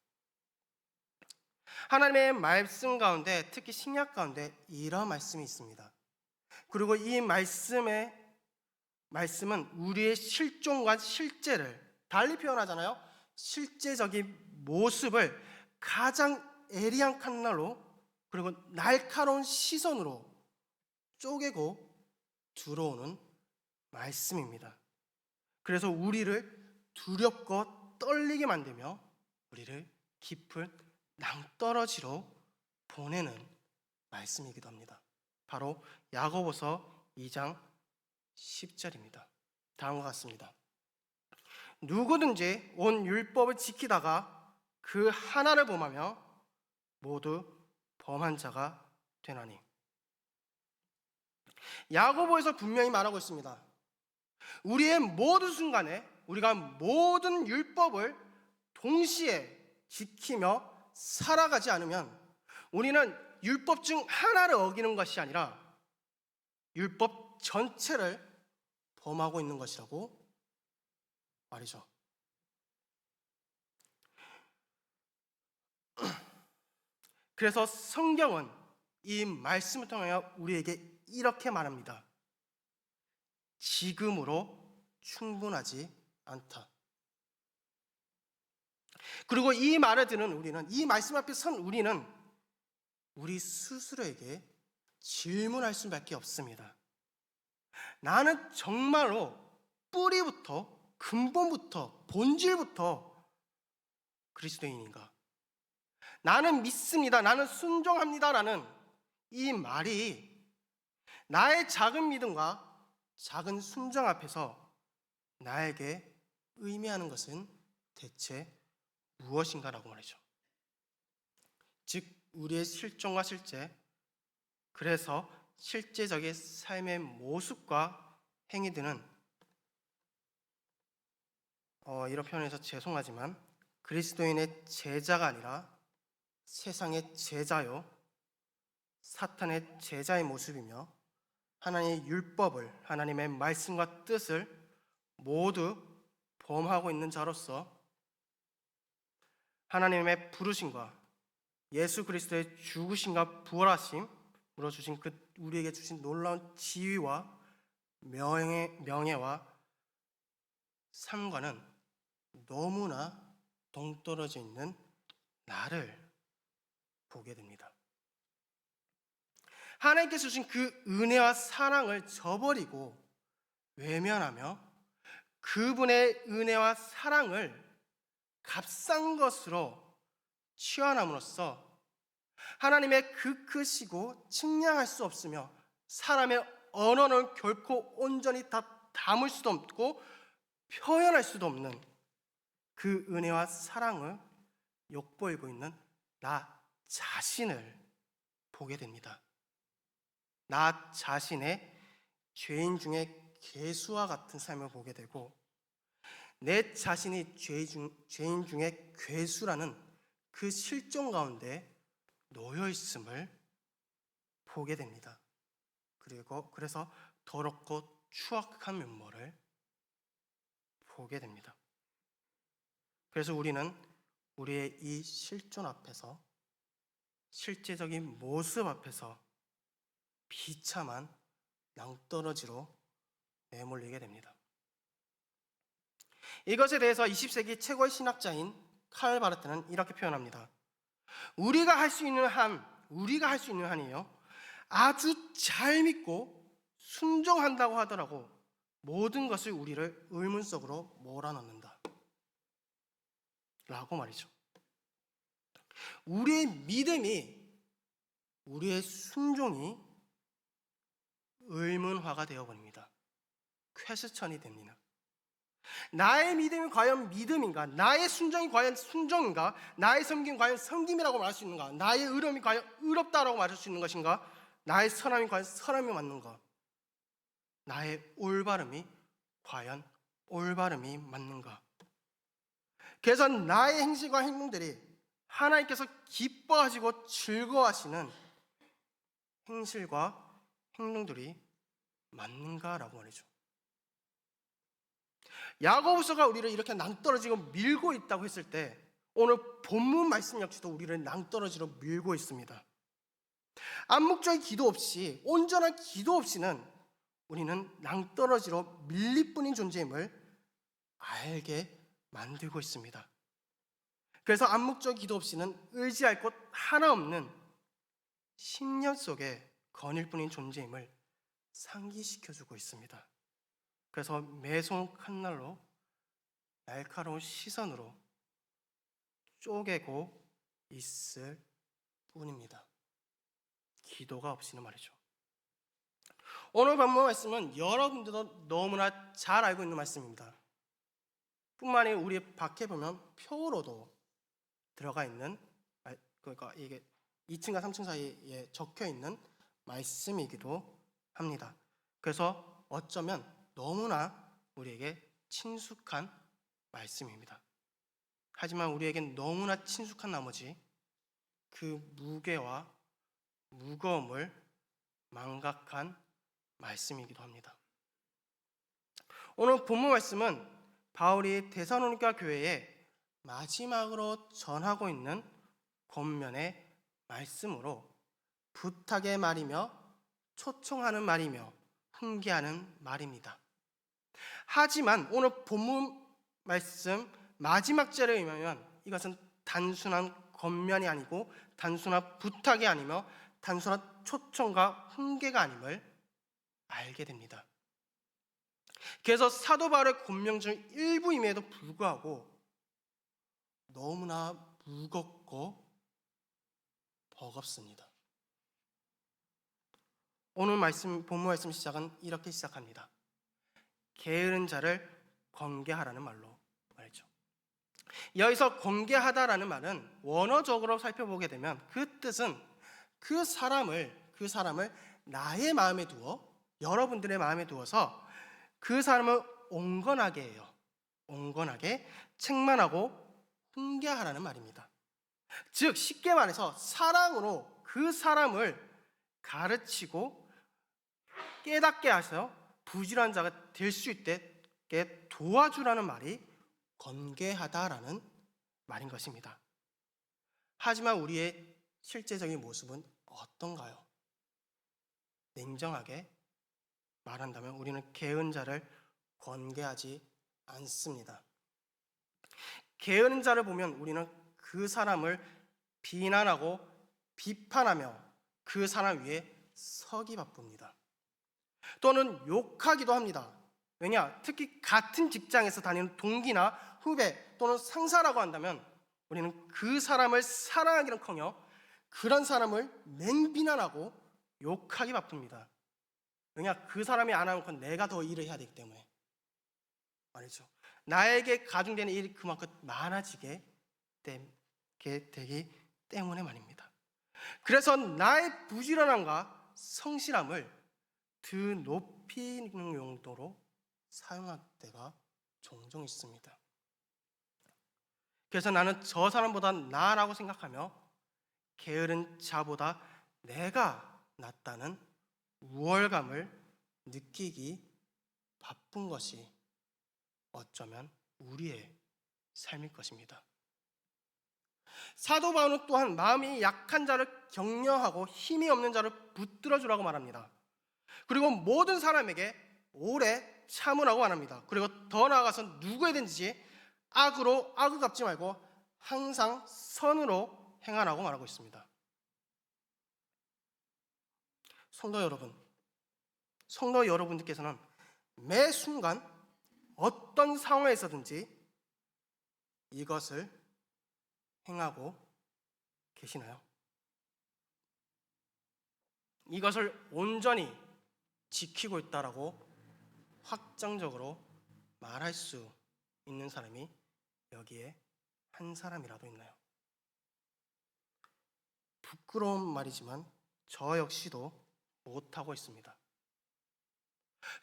하나님의 말씀 가운데, 특히 신약 가운데 이런 말씀이 있습니다. 그리고 이 말씀의 말씀은 우리의 실종과 실제를 달리 표현하잖아요. 실제적인 모습을 가장 예리한 칼날로 그리고 날카로운 시선으로 쪼개고 들어오는 말씀입니다. 그래서 우리를 두렵고 떨리게 만들며 우리를 깊은 낭떠러지로 보내는 말씀이기도 합니다. 바로 야고보서 2장 10절입니다. 다음과 같습니다. 누구든지 온 율법을 지키다가 그 하나를 범하며 모두 범한 자가 되나니. 야고보에서 분명히 말하고 있습니다. 우리의 모든 순간에 우리가 모든 율법을 동시에 지키며 살아가지 않으면 우리는 율법 중 하나를 어기는 것이 아니라 율법 전체를 범하고 있는 것이라고 말이죠. 그래서 성경은 이 말씀을 통하여 우리에게 이렇게 말합니다. 지금으로 충분하지 않다. 그리고 이 말을 듣는 우리는, 이 말씀 앞에 선 우리는 우리 스스로에게 질문할 수밖에 없습니다. 나는 정말로 뿌리부터, 근본부터, 본질부터 그리스도인인가? 나는 믿습니다. 나는 순종합니다라는 이 말이 나의 작은 믿음과 작은 순종 앞에서 나에게 의미하는 것은 대체 무엇인가라고 말이죠. 즉 우리의 실종과 실제, 그래서 실제적인 삶의 모습과 행위들은 이런 표현에서 죄송하지만 그리스도인의 제자가 아니라 세상의 제자요 사탄의 제자의 모습이며 하나님의 율법을, 하나님의 말씀과 뜻을 모두 범하고 있는 자로서 하나님의 부르심과 예수 그리스도의 죽으심과 부활하심으로 주신 우리에게 주신 놀라운 지위와 명예와 삶과는 너무나 동떨어져 있는 나를 보게 됩니다. 하나님께서 주신 그 은혜와 사랑을 저버리고 외면하며 그분의 은혜와 사랑을 값싼 것으로 취함으로써 하나님의 그 크시고 측량할 수 없으며 사람의 언어는 결코 온전히 다 담을 수도 없고 표현할 수도 없는 그 은혜와 사랑을 욕보이고 있는 나 자신을 보게 됩니다. 나 자신의 죄인 중에 괴수와 같은 삶을 보게 되고 내 자신이 죄인 중에 괴수라는 그 실종 가운데 놓여 있음을 보게 됩니다. 그래서 더럽고 추악한 면모를 보게 됩니다. 그래서 우리는 우리의 이 실존 앞에서, 실제적인 모습 앞에서 비참한 낭떠러지로 내몰리게 됩니다. 이것에 대해서 20세기 최고의 신학자인 칼 바르트는 이렇게 표현합니다. 우리가 할 수 있는 한이요, 아주 잘 믿고 순종한다고 하더라고 모든 것을 우리를 의문 속으로 몰아넣는다 라고 말이죠. 우리의 믿음이, 우리의 순종이 의문화가 되어버립니다. 퀘스천이 됩니다. 나의 믿음이 과연 믿음인가? 나의 순종이 과연 순종인가? 나의 섬김이 과연 섬김이라고 말할 수 있는가? 나의 의로움이 과연 의롭다라고 말할 수 있는 것인가? 나의 선함이 과연 선함이 맞는가? 나의 올바름이 과연 올바름이 맞는가? 그래서 나의 행실과 행동들이 하나님께서 기뻐하시고 즐거워하시는 행실과 행동들이 맞는가라고 말이죠. 야고보서가 우리를 이렇게 낭떠러지고 밀고 있다고 했을 때 오늘 본문 말씀 역시도 우리를 낭떠러지로 밀고 있습니다. 암묵적인 기도 없이, 온전한 기도 없이는 우리는 낭떠러지로 밀리뿐인 존재임을 알게 만들고 있습니다. 그래서 암묵적 기도 없이는 의지할 곳 하나 없는 심령 속에 거닐 뿐인 존재임을 상기시켜주고 있습니다. 그래서 매송 칼날로 날카로운 시선으로 쪼개고 있을 뿐입니다. 기도가 없이는 말이죠. 오늘 본문 말씀은 여러분들도 너무나 잘 알고 있는 말씀입니다. 뿐만 아니라 우리 밖에 보면 표로도 들어가 있는, 그러니까 이게 2층과 3층 사이에 적혀 있는 말씀이기도 합니다. 그래서 어쩌면 너무나 우리에게 친숙한 말씀입니다. 하지만 우리에겐 너무나 친숙한 나머지 그 무게와 무거움을 망각한 말씀이기도 합니다. 오늘 본문 말씀은 바울이 데살로니가 교회에 마지막으로 전하고 있는 권면의 말씀으로 부탁의 말이며 초청하는 말이며 훈계하는 말입니다. 하지만 오늘 본문 말씀 마지막 절에 의하면 이것은 단순한 권면이 아니고 단순한 부탁이 아니며 단순한 초청과 훈계가 아님을 알게 됩니다. 그래서 사도 바울의 권명 중 일부임에도 불구하고 너무나 무겁고 버겁습니다. 오늘 본문 말씀 시작은 이렇게 시작합니다. 게으른 자를 권계하라는 말로 말이죠. 여기서 권계하다라는 말은 원어적으로 살펴보게 되면 그 뜻은 그 사람을 나의 마음에 두어, 여러분들의 마음에 두어서 그 사람을 온건하게 해요. 온건하게 책망하고 훈계하라는 말입니다. 즉 쉽게 말해서 사랑으로 그 사람을 가르치고 깨닫게 하셔 부지런한 자가 될 수 있게 도와주라는 말이 권계하다라는 말인 것입니다. 하지만 우리의 실제적인 모습은 어떤가요? 냉정하게 말한다면 우리는 게으른 자를 권계하지 않습니다. 게으른 자를 보면 우리는 그 사람을 비난하고 비판하며 그 사람 위에 서기 바쁩니다. 또는 욕하기도 합니다. 왜냐? 특히 같은 직장에서 다니는 동기나 후배 또는 상사라고 한다면 우리는 그 사람을 사랑하기는커녕 그런 사람을 맹비난하고 욕하기 바쁩니다. 왜냐? 그 사람이 안 하면 내가 더 일을 해야 되기 때문에 말이죠. 나에게 가중되는 일이 그만큼 많아지게 되기 때문에 말입니다. 그래서 나의 부지런함과 성실함을 드높이는 용도로 사용할 때가 종종 있습니다. 그래서 나는 저 사람보다 나아라고 생각하며 게으른 자보다 내가 낫다는 우월감을 느끼기 바쁜 것이 어쩌면 우리의 삶일 것입니다. 사도 바울은 또한 마음이 약한 자를 격려하고 힘이 없는 자를 붙들어 주라고 말합니다. 그리고 모든 사람에게 오래 참으라고 말합니다. 그리고 더 나아가서 누구에든지 악으로 악을 갚지 말고 항상 선으로 행하라고 말하고 있습니다. 성도 여러분들께서는 매 순간 어떤 상황에서든지 이것을 행하고 계시나요? 이것을 온전히 지키고 있다라고 확정적으로 말할 수 있는 사람이 여기에 한 사람이라도 있나요? 부끄러운 말이지만 저 역시도 못하고 있습니다.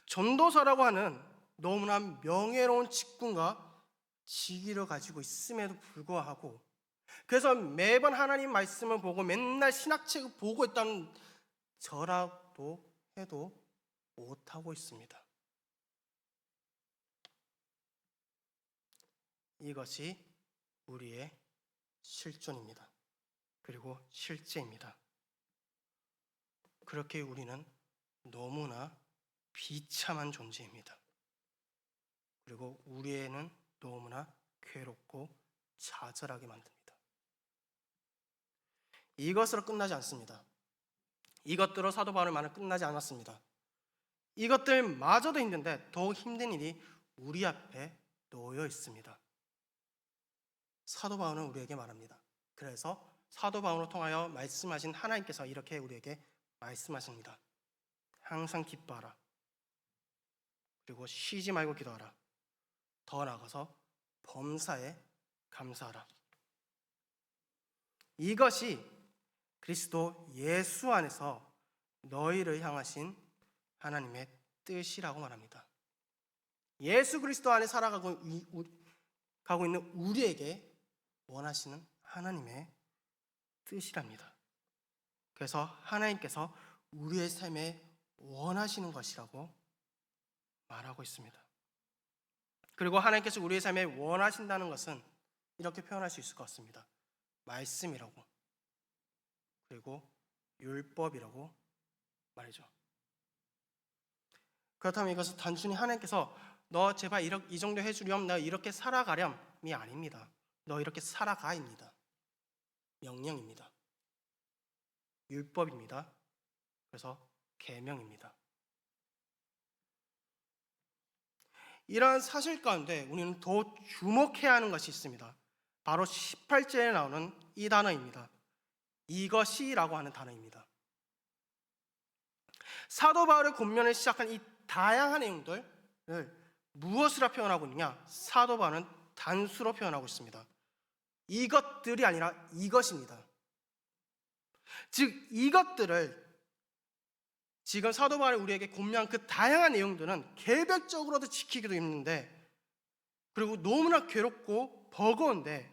전도사라고 하는 너무나 명예로운 직분과 직위를 가지고 있음에도 불구하고 그래서 매번 하나님 말씀을 보고 맨날 신학책을 보고 있다는 저라도 해도 못하고 있습니다. 이것이 우리의 실존입니다. 그리고 실제입니다. 그렇게 우리는 너무나 비참한 존재입니다. 그리고 우리에는 너무나 괴롭고 좌절하게 만듭니다. 이것으로 끝나지 않습니다. 이것들로 사도 바울의 말은 끝나지 않았습니다. 이것들마저도 힘든데 더욱 힘든 일이 우리 앞에 놓여 있습니다. 사도 바울은 우리에게 말합니다. 그래서 사도 바울을 통하여 말씀하신 하나님께서 이렇게 우리에게 말씀하십니다. 항상 기뻐하라. 그리고 쉬지 말고 기도하라. 더 나아가서 범사에 감사하라. 이것이 그리스도 예수 안에서 너희를 향하신 하나님의 뜻이라고 말합니다. 예수 그리스도 안에 살아가고 있는 우리에게 원하시는 하나님의 뜻이랍니다. 그래서 하나님께서 우리의 삶에 원하시는 것이라고 말하고 있습니다. 그리고 하나님께서 우리의 삶에 원하신다는 것은 이렇게 표현할 수 있을 것 같습니다. 말씀이라고, 그리고 율법이라고 말이죠. 그렇다면 이것은 단순히 하나님께서 너 제발 이 정도 해주렴, 나 이렇게 살아가렴이 아닙니다. 너 이렇게 살아가입니다. 명령입니다. 율법입니다. 그래서 계명입니다. 이러한 사실 가운데 우리는 더 주목해야 하는 것이 있습니다. 바로 18절에 나오는 이 단어입니다. 이것이라고 하는 단어입니다. 사도 바울의 권면을 시작한 이 다양한 내용들을 무엇으로 표현하고 있느냐? 사도 바울은 단수로 표현하고 있습니다. 이것들이 아니라 이것입니다. 즉 이것들을 지금 사도 바울이 우리에게 권면한 그 다양한 내용들은 개별적으로도 지키기도 힘든데, 그리고 너무나 괴롭고 버거운데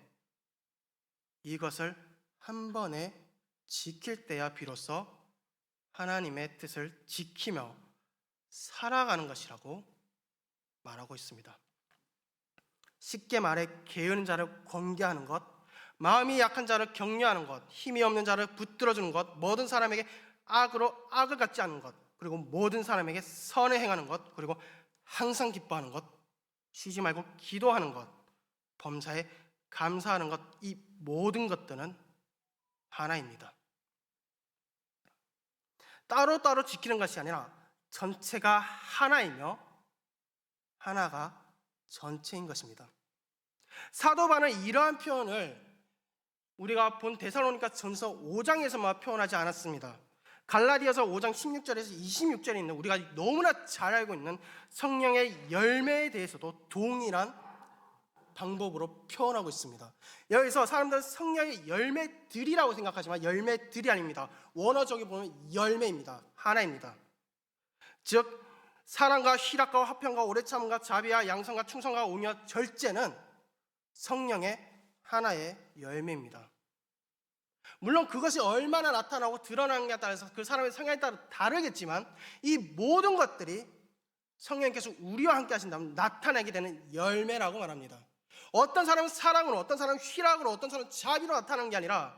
이것을 한 번에 지킬 때야 비로소 하나님의 뜻을 지키며 살아가는 것이라고 말하고 있습니다. 쉽게 말해 게으른 자를 권계하는 것, 마음이 약한 자를 격려하는 것, 힘이 없는 자를 붙들어주는 것, 모든 사람에게 악을 갖지 않는 것, 그리고 모든 사람에게 선을 행하는 것, 그리고 항상 기뻐하는 것, 쉬지 말고 기도하는 것, 범사에 감사하는 것, 이 모든 것들은 하나입니다. 따로따로 지키는 것이 아니라 전체가 하나이며 하나가 전체인 것입니다. 사도 바울은 이러한 표현을 우리가 본 데살로니가 전서 5장에서만 표현하지 않았습니다. 갈라디아서 5장 16절에서 26절에 있는 우리가 너무나 잘 알고 있는 성령의 열매에 대해서도 동일한 방법으로 표현하고 있습니다. 여기서 사람들은 성령의 열매들이라고 생각하지만 열매들이 아닙니다. 원어적으로 보면 열매입니다. 하나입니다. 즉 사랑과 희락과 화평과 오래참과 자비와 양성과 충성과 온유와 절제는 성령의 하나의 열매입니다. 물론 그것이 얼마나 나타나고 드러나느냐에 따라서 그 사람의 성향에 따라 다르겠지만 이 모든 것들이 성령께서 우리와 함께 하신다면 나타나게 되는 열매라고 말합니다. 어떤 사람은 사랑으로, 어떤 사람은 희락으로, 어떤 사람은 자비로 나타나는 게 아니라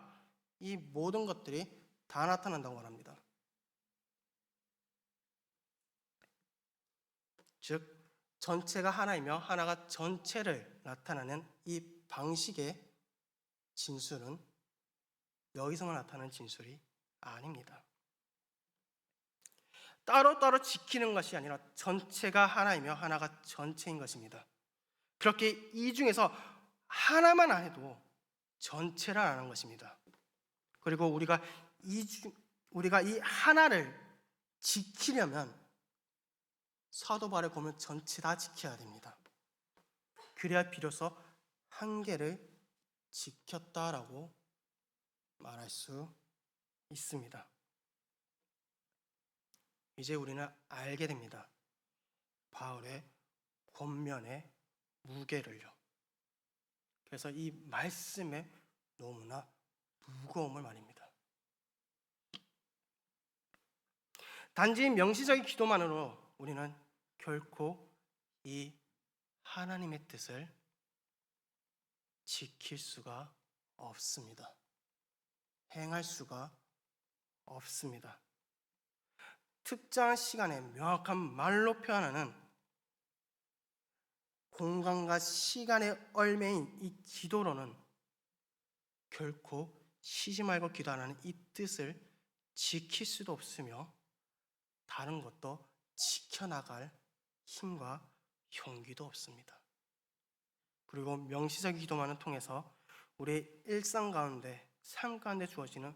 이 모든 것들이 다 나타난다고 말합니다. 즉 전체가 하나이며 하나가 전체를 나타내는 이 방식의 진술은 여기서만 나타나는 진술이 아닙니다. 따로따로 지키는 것이 아니라 전체가 하나이며 하나가 전체인 것입니다. 그렇게 이 중에서 하나만 안 해도 전체를 안 하는 것입니다. 그리고 우리가 이 하나를 지키려면 사도 바울의 보면 전체 다 지켜야 됩니다. 그래야 비로소 한계를 지켰다라고 말할 수 있습니다. 이제 우리는 알게 됩니다. 바울의 권면의 무게를요. 그래서 이 말씀의 너무나 무거움을 말입니다. 단지 명시적인 기도만으로 우리는 결코 이 하나님의 뜻을 지킬 수가 없습니다. 행할 수가 없습니다. 특정한 시간에 명확한 말로 표현하는 공간과 시간의 얼매인 이 기도로는 결코 쉬지 말고 기도하는 이 뜻을 지킬 수도 없으며 다른 것도 지켜나갈 힘과 용기도 없습니다. 그리고 명시적 기도만을 통해서 우리의 일상 가운데, 삶 가운데 주어지는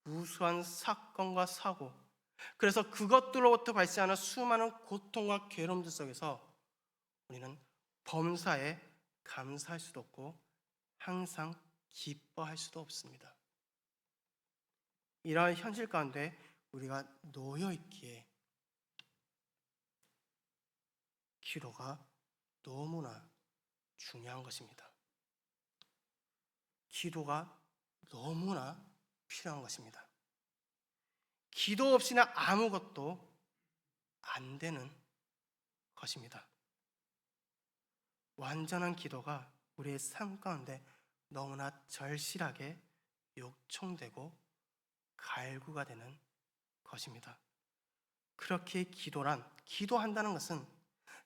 무수한 사건과 사고, 그래서 그것들로부터 발생하는 수많은 고통과 괴로움들 속에서 우리는 범사에 감사할 수도 없고 항상 기뻐할 수도 없습니다. 이러한 현실 가운데 우리가 놓여 있기에 기도가 너무나 중요한 것입니다. 기도가 너무나 필요한 것입니다. 기도 없이는 아무것도 안 되는 것입니다. 완전한 기도가 우리의 삶 가운데 너무나 절실하게 요청되고 갈구가 되는 것입니다. 그렇게 기도한다는 것은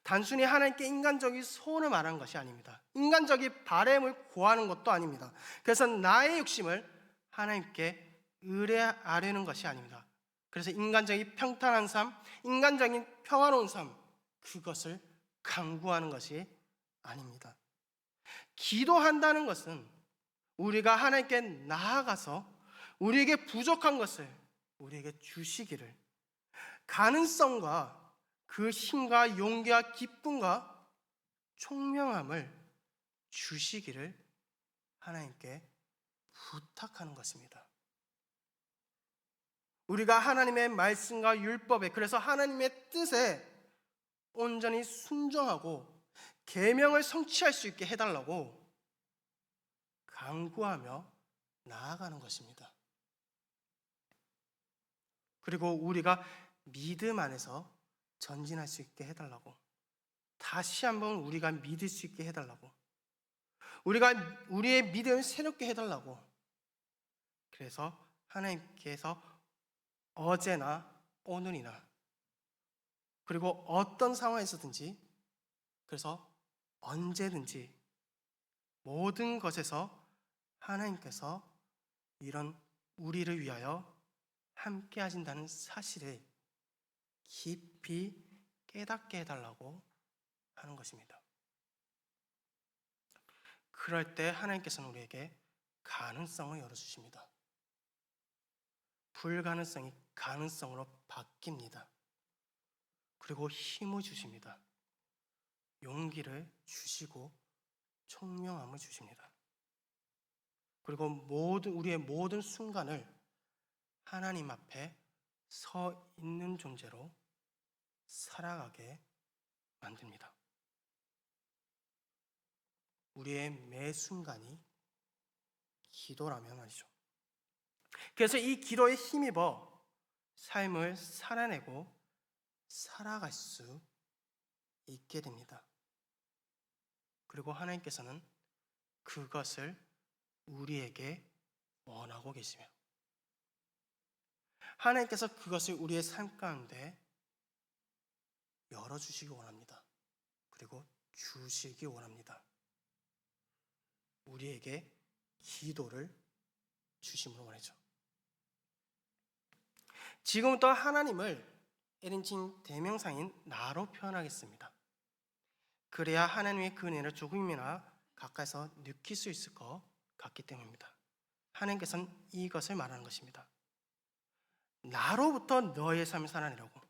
단순히 하나님께 인간적인 소원을 말하는 것이 아닙니다. 인간적인 바램을 구하는 것도 아닙니다. 그래서 나의 욕심을 하나님께 의뢰하려는 것이 아닙니다. 그래서 인간적인 평탄한 삶, 인간적인 평화로운 삶, 그것을 강구하는 것이 아닙니다. 기도한다는 것은 우리가 하나님께 나아가서 우리에게 부족한 것을 우리에게 주시기를, 가능성과 그 힘과 용기와 기쁨과 총명함을 주시기를 하나님께 부탁하는 것입니다. 우리가 하나님의 말씀과 율법에, 그래서 하나님의 뜻에 온전히 순종하고 계명을 성취할 수 있게 해달라고 간구하며 나아가는 것입니다. 그리고 우리가 믿음 안에서 전진할 수 있게 해달라고, 다시 한번 우리가 믿을 수 있게 해달라고, 우리가 우리의 믿음을 새롭게 해달라고, 그래서 하나님께서 어제나 오늘이나 그리고 어떤 상황에서든지, 그래서 언제든지 모든 것에서 하나님께서 이런 우리를 위하여 함께 하신다는 사실을 깊이 깨닫게 해달라고 하는 것입니다. 그럴 때 하나님께서는 우리에게 가능성을 열어주십니다. 불가능성이 가능성으로 바뀝니다. 그리고 힘을 주십니다. 용기를 주시고 총명함을 주십니다. 그리고 우리의 모든 순간을 하나님 앞에 서 있는 존재로 살아가게 만듭니다. 우리의 매 순간이 기도라면 말이죠. 그래서 이 기도에 힘입어 삶을 살아내고 살아갈 수 있게 됩니다. 그리고 하나님께서는 그것을 우리에게 원하고 계시며, 하나님께서 그것을 우리의 삶 가운데 열어주시기 원합니다. 그리고 주시기 원합니다. 우리에게 기도를 주심으로 말이죠. 지금부터 하나님을 1인칭 대명사인 나로 표현하겠습니다. 그래야 하나님의 그 은혜를 조금이나 가까이서 느낄 수 있을 것 같기 때문입니다. 하나님께서는 이것을 말하는 것입니다. 나로부터 너의 삶을 살아내라고.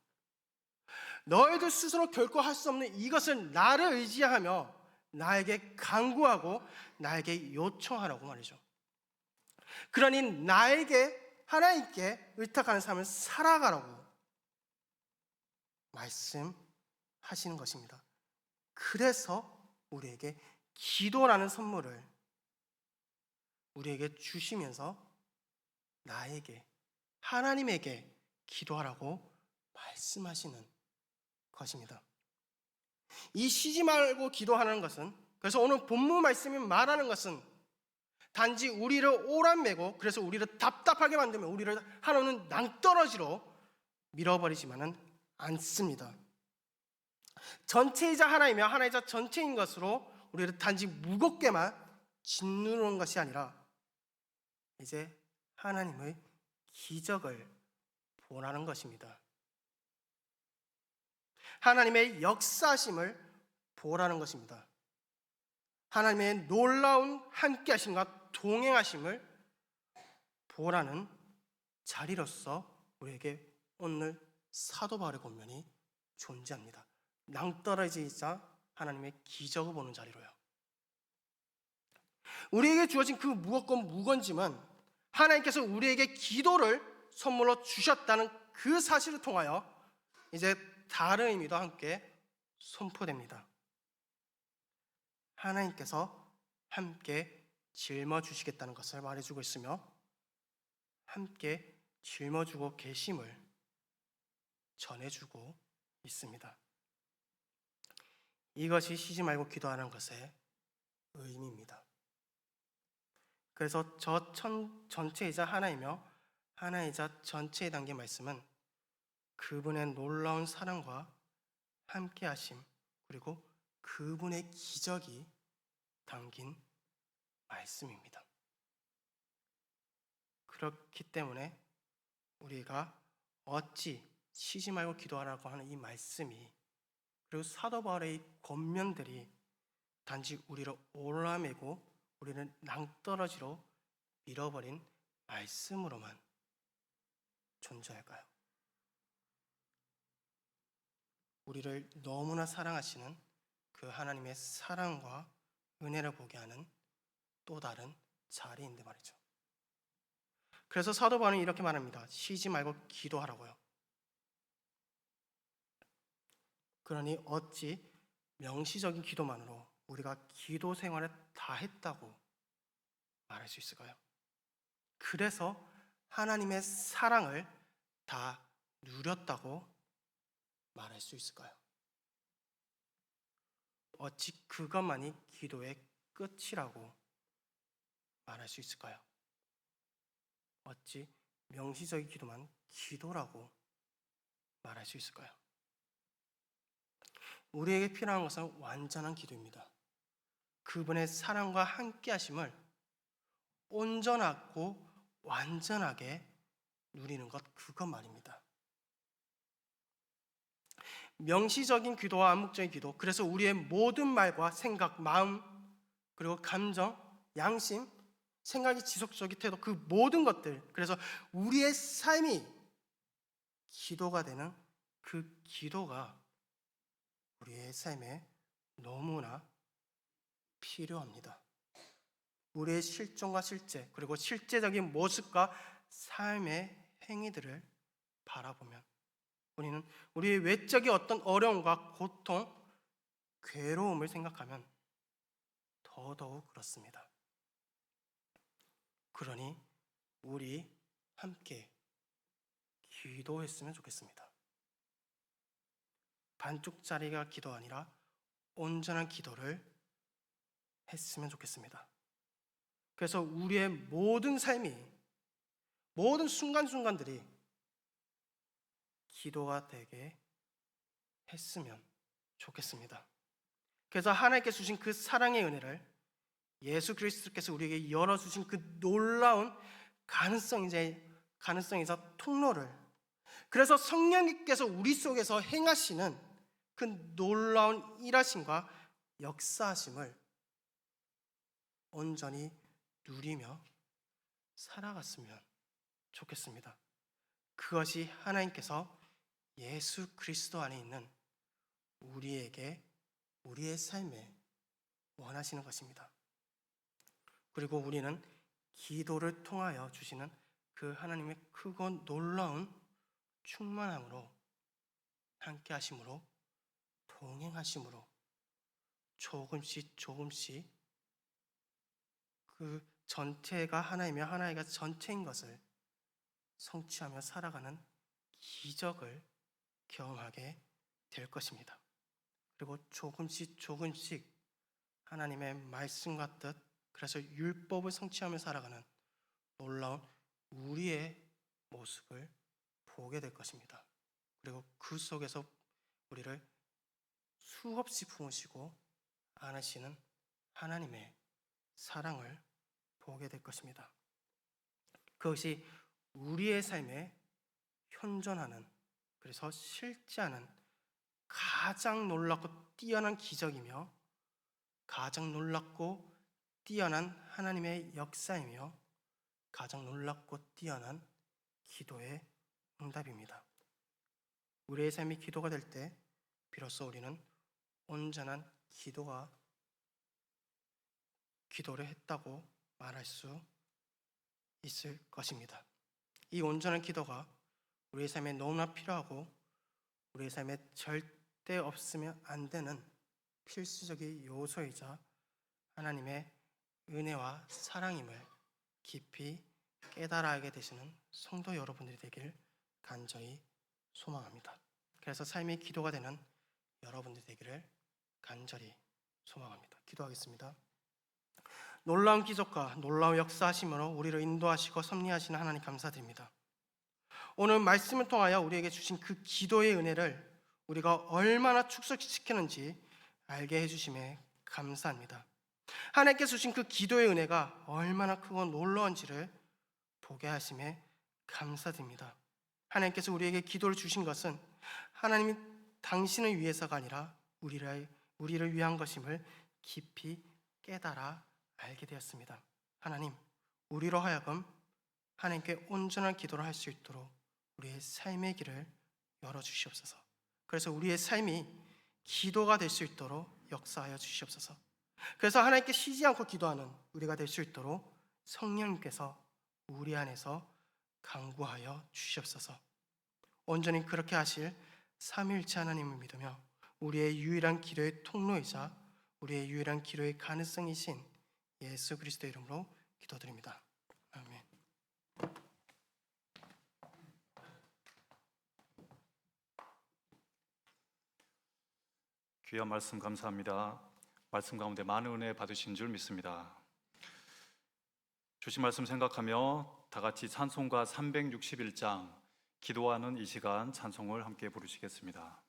너희들 스스로 결코 할 수 없는 이것을 나를 의지하며 나에게 간구하고 나에게 요청하라고 말이죠. 그러니 나에게, 하나님께 의탁하는 삶을 살아가라고 말씀하시는 것입니다. 그래서 우리에게 기도라는 선물을 우리에게 주시면서 나에게, 하나님에게 기도하라고 말씀하시는 것입니다. 이 쉬지 말고 기도하는 것은, 그래서 오늘 본문 말씀이 말하는 것은 단지 우리를 오란매고, 그래서 우리를 답답하게 만들며 우리를 하나는 낭떠러지로 밀어버리지만은 않습니다. 전체이자 하나이며 하나이자 전체인 것으로 우리를 단지 무겁게만 짓누르는 것이 아니라 이제 하나님의 기적을 보라는 것입니다. 하나님의 역사하심을 보라는 것입니다. 하나님의 놀라운 함께하심과 동행하심을 보라는 자리로서 우리에게 오늘 사도 바울의 권면이 존재합니다. 낭떠러지이자 하나님의 기적을 보는 자리로요. 우리에게 주어진 그 무겁고 무거운 짐은 하나님께서 우리에게 기도를 선물로 주셨다는 그 사실을 통하여 이제 다른 의미도 함께 선포됩니다. 하나님께서 함께 짊어주시겠다는 것을 말해주고 있으며 함께 짊어주고 계심을 전해주고 있습니다. 이것이 쉬지 말고 기도하는 것의 의미입니다. 그래서 저 전체이자 하나이며 하나이자 전체에 담긴 말씀은 그분의 놀라운 사랑과 함께하심 그리고 그분의 기적이 담긴 말씀입니다. 그렇기 때문에 우리가 어찌 쉬지 말고 기도하라고 하는 이 말씀이 그리고 사도 바울의 권면들이 단지 우리를 올라매고 우리는 낭떠러지로 밀어버린 말씀으로만 존재할까요? 우리를 너무나 사랑하시는 그 하나님의 사랑과 은혜를 보게 하는 또 다른 자리인데 말이죠. 그래서 사도 바울은 이렇게 말합니다. 쉬지 말고 기도하라고요. 그러니 어찌 명시적인 기도만으로 우리가 기도 생활을 다 했다고 말할 수 있을까요? 그래서 하나님의 사랑을 다 누렸다고 말할 수 있을까요? 어찌 그것만이 기도의 끝이라고 말할 수 있을까요? 어찌 명시적인 기도만 기도라고 말할 수 있을까요? 우리에게 필요한 것은 완전한 기도입니다. 그분의 사랑과 함께하심을 온전하고 완전하게 누리는 것, 그것 말입니다. 명시적인 기도와 암묵적인 기도, 그래서 우리의 모든 말과 생각, 마음, 그리고 감정, 양심, 생각이 지속적인 태도, 그 모든 것들, 그래서 우리의 삶이 기도가 되는 그 기도가 우리의 삶에 너무나 필요합니다. 우리의 실존과 실제, 그리고 실제적인 모습과 삶의 행위들을 바라보면 우리는 우리의 외적인 어떤 어려움과 고통, 괴로움을 생각하면 더더욱 그렇습니다. 그러니 우리 함께 기도했으면 좋겠습니다. 반쪽짜리가 기도 아니라 온전한 기도를 했으면 좋겠습니다. 그래서 우리의 모든 삶이, 모든 순간순간들이 기도가 되게 했으면 좋겠습니다. 그래서 하나님께 주신 그 사랑의 은혜를 예수 그리스도께서 우리에게 열어주신 그 놀라운 가능성이자 통로를, 그래서 성령님께서 우리 속에서 행하시는 그 놀라운 일하심과 역사하심을 온전히 누리며 살아갔으면 좋겠습니다. 그것이 하나님께서 예수 그리스도 안에 있는 우리에게, 우리의 삶에 원하시는 것입니다. 그리고 우리는 기도를 통하여 주시는 그 하나님의 크고 놀라운 충만함으로, 함께 하심으로, 동행하심으로 조금씩 그 전체가 하나이며 하나이가 전체인 것을 성취하며 살아가는 기적을 경험하게 될 것입니다. 그리고 조금씩 하나님의 말씀과 뜻, 그래서 율법을 성취하며 살아가는 놀라운 우리의 모습을 보게 될 것입니다. 그리고 그 속에서 우리를 수없이 품으시고 안으시는 하나님의 사랑을 보게 될 것입니다. 그것이 우리의 삶에 현존하는, 그래서 실제하는 가장 놀랍고 뛰어난 기적이며 가장 놀랍고 뛰어난 하나님의 역사이며 가장 놀랍고 뛰어난 기도의 응답입니다. 우리의 삶이 기도가 될 때 비로소 우리는 온전한 기도를 했다고 말할 수 있을 것입니다. 이 온전한 기도가 우리의 삶에 너무나 필요하고 우리의 삶에 절대 없으면 안 되는 필수적인 요소이자 하나님의 은혜와 사랑임을 깊이 깨달아 알게 되시는 성도 여러분들이 되길 간절히 소망합니다. 그래서 삶의 기도가 되는 여러분들이 되기를 간절히 소망합니다. 기도하겠습니다. 놀라운 기적과 놀라운 역사하심으로 우리를 인도하시고 섭리하시는 하나님 감사드립니다. 오늘 말씀을 통하여 우리에게 주신 그 기도의 은혜를 우리가 얼마나 축소시키는지 알게 해주심에 감사합니다. 하나님께서 주신 그 기도의 은혜가 얼마나 크고 놀라운지를 보게 하심에 감사드립니다. 하나님께서 우리에게 기도를 주신 것은 하나님이 당신을 위해서가 아니라 우리를 위한 것임을 깊이 깨달아 알게 되었습니다. 하나님, 우리로 하여금 하나님께 온전한 기도를 할 수 있도록 우리의 삶의 길을 열어주시옵소서. 그래서 우리의 삶이 기도가 될 수 있도록 역사하여 주시옵소서. 그래서 하나님께 쉬지 않고 기도하는 우리가 될 수 있도록 성령님께서 우리 안에서 강구하여 주시옵소서. 온전히 그렇게 하실 삼위일체 하나님을 믿으며 우리의 유일한 기도의 통로이자 우리의 유일한 기도의 가능성이신 예수 그리스도의 이름으로 기도드립니다. 아멘. 귀한 말씀 감사합니다. 말씀 가운데 많은 은혜 받으신 줄 믿습니다. 주신 말씀 생각하며 다 같이 찬송가 361장 기도하는 이 시간 찬송을 함께 부르시겠습니다.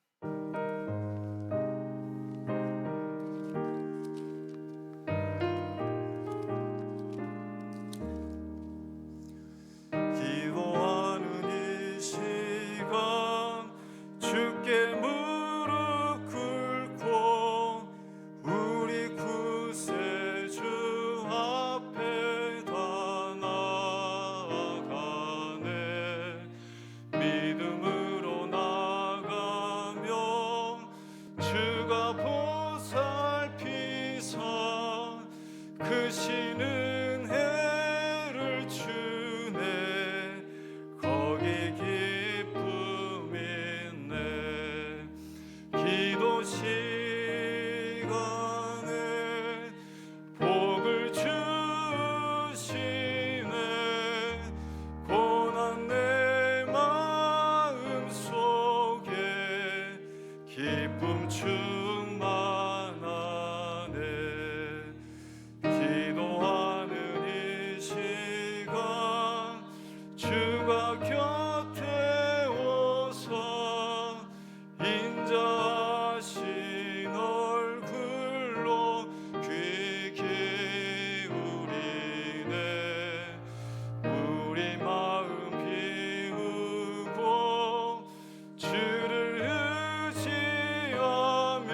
주를 의지하며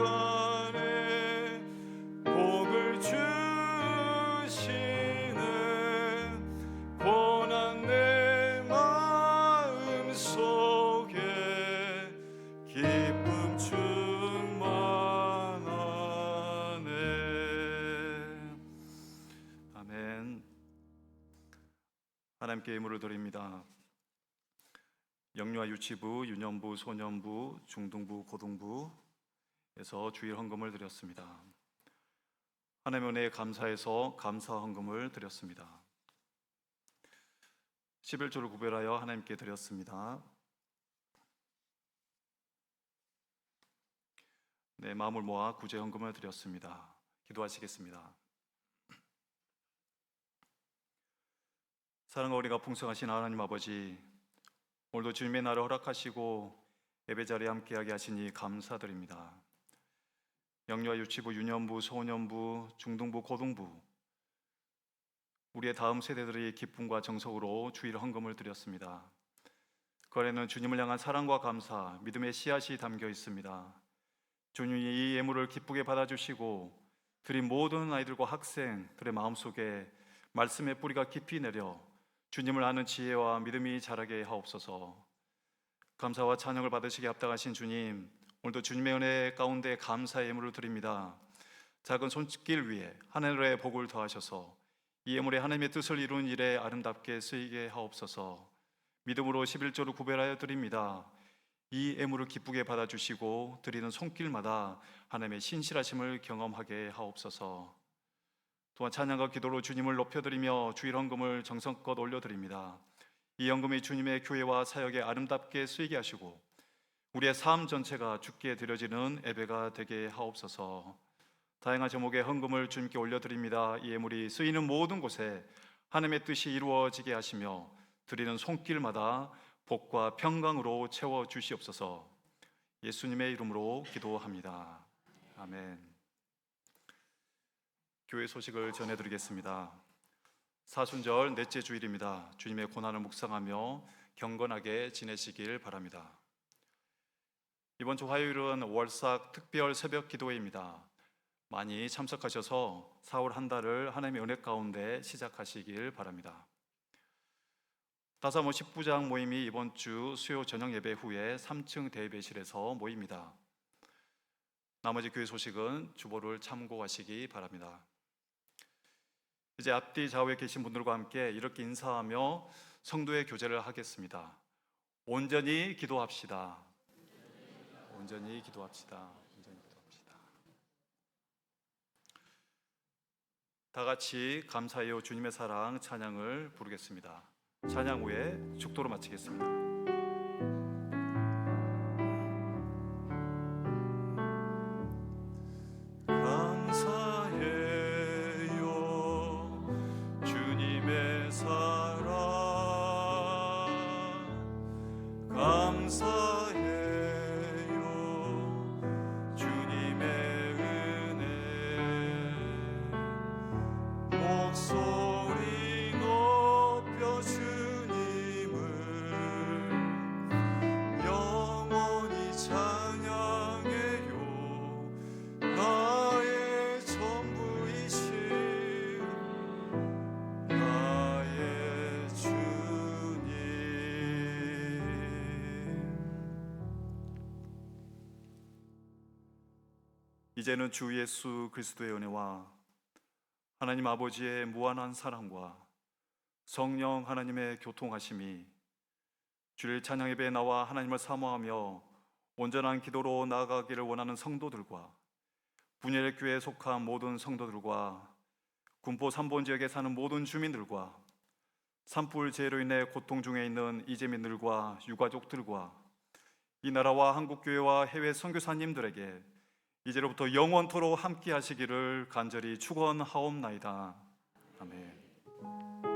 주간에 복을 주시네. 고난 내 마음 속에 기쁨 충만하네. 아멘. 하나님께 예물을 드립니다. 영유아 유치부, 유년부, 소년부, 중등부, 고등부에서 주일 헌금을 드렸습니다. 하나님의 은혜에 감사해서 감사 헌금을 드렸습니다. 11조를 구별하여 하나님께 드렸습니다. 네, 마음을 모아 구제 헌금을 드렸습니다. 기도하시겠습니다. 사랑과 은혜가 풍성하신 하나님 아버지, 오늘도 주님의 날을 허락하시고 예배 자리에 함께하게 하시니 감사드립니다. 영유아 유치부, 유년부, 소년부, 중등부, 고등부 우리의 다음 세대들이 기쁨과 정성으로 주일 헌금을 드렸습니다. 그 안에는 주님을 향한 사랑과 감사, 믿음의 씨앗이 담겨 있습니다. 주님이 이 예물을 기쁘게 받아주시고 드린 모든 아이들과 학생들의 마음속에 말씀의 뿌리가 깊이 내려 주님을 아는 지혜와 믿음이 자라게 하옵소서. 감사와 찬양을 받으시게 합당하신 주님, 오늘도 주님의 은혜 가운데 감사의 예물을 드립니다. 작은 손길 위에 하늘의 복을 더하셔서 이 예물에 하나님의 뜻을 이룬 일에 아름답게 쓰이게 하옵소서. 믿음으로 11조를 구별하여 드립니다. 이 예물을 기쁘게 받아주시고 드리는 손길마다 하나님의 신실하심을 경험하게 하옵소서. 또한 찬양과 기도로 주님을 높여드리며 주일 헌금을 정성껏 올려드립니다. 이 헌금이 주님의 교회와 사역에 아름답게 쓰이게 하시고 우리의 삶 전체가 주께 드려지는 예배가 되게 하옵소서. 다양한 제목의 헌금을 주님께 올려드립니다. 이 예물이 쓰이는 모든 곳에 하나님의 뜻이 이루어지게 하시며 드리는 손길마다 복과 평강으로 채워주시옵소서. 예수님의 이름으로 기도합니다. 아멘. 교회 소식을 전해드리겠습니다. 사순절 넷째 주일입니다. 주님의 고난을 묵상하며 경건하게 지내시길 바랍니다. 이번 주 화요일은 월삭 특별 새벽 기도회입니다. 많이 참석하셔서 4월 한 달을 하나님의 은혜 가운데 시작하시길 바랍니다. 다사모 10부장 모임이 이번 주 수요 저녁 예배 후에 3층 대예배실에서 모입니다. 나머지 교회 소식은 주보를 참고하시기 바랍니다. 이제 앞뒤 좌우에 계신 분들과 함께 이렇게 인사하며 성도의 교제를 하겠습니다. 온전히 기도합시다. 온전히 기도합시다. 온전히 기도합시다. 다 같이 감사해요 주님의 사랑 찬양을 부르겠습니다. 찬양 후에 축도로 마치겠습니다. 목소리 높여 주님을 영원히 찬양해요. 나의 전부이신 나의 주님. 이제는 주 예수 그리스도의 은혜와 하나님 아버지의 무한한 사랑과 성령 하나님의 교통하심이 주일 찬양 예배에 나와 하나님을 사모하며 온전한 기도로 나아가기를 원하는 성도들과 분열의 교회에 속한 모든 성도들과 군포 3본 지역에 사는 모든 주민들과 산불 재해로 인해 고통 중에 있는 이재민들과 유가족들과 이 나라와 한국교회와 해외 선교사님들에게 이제로부터 영원토록 함께 하시기를 간절히 축원하옵나이다. 아멘.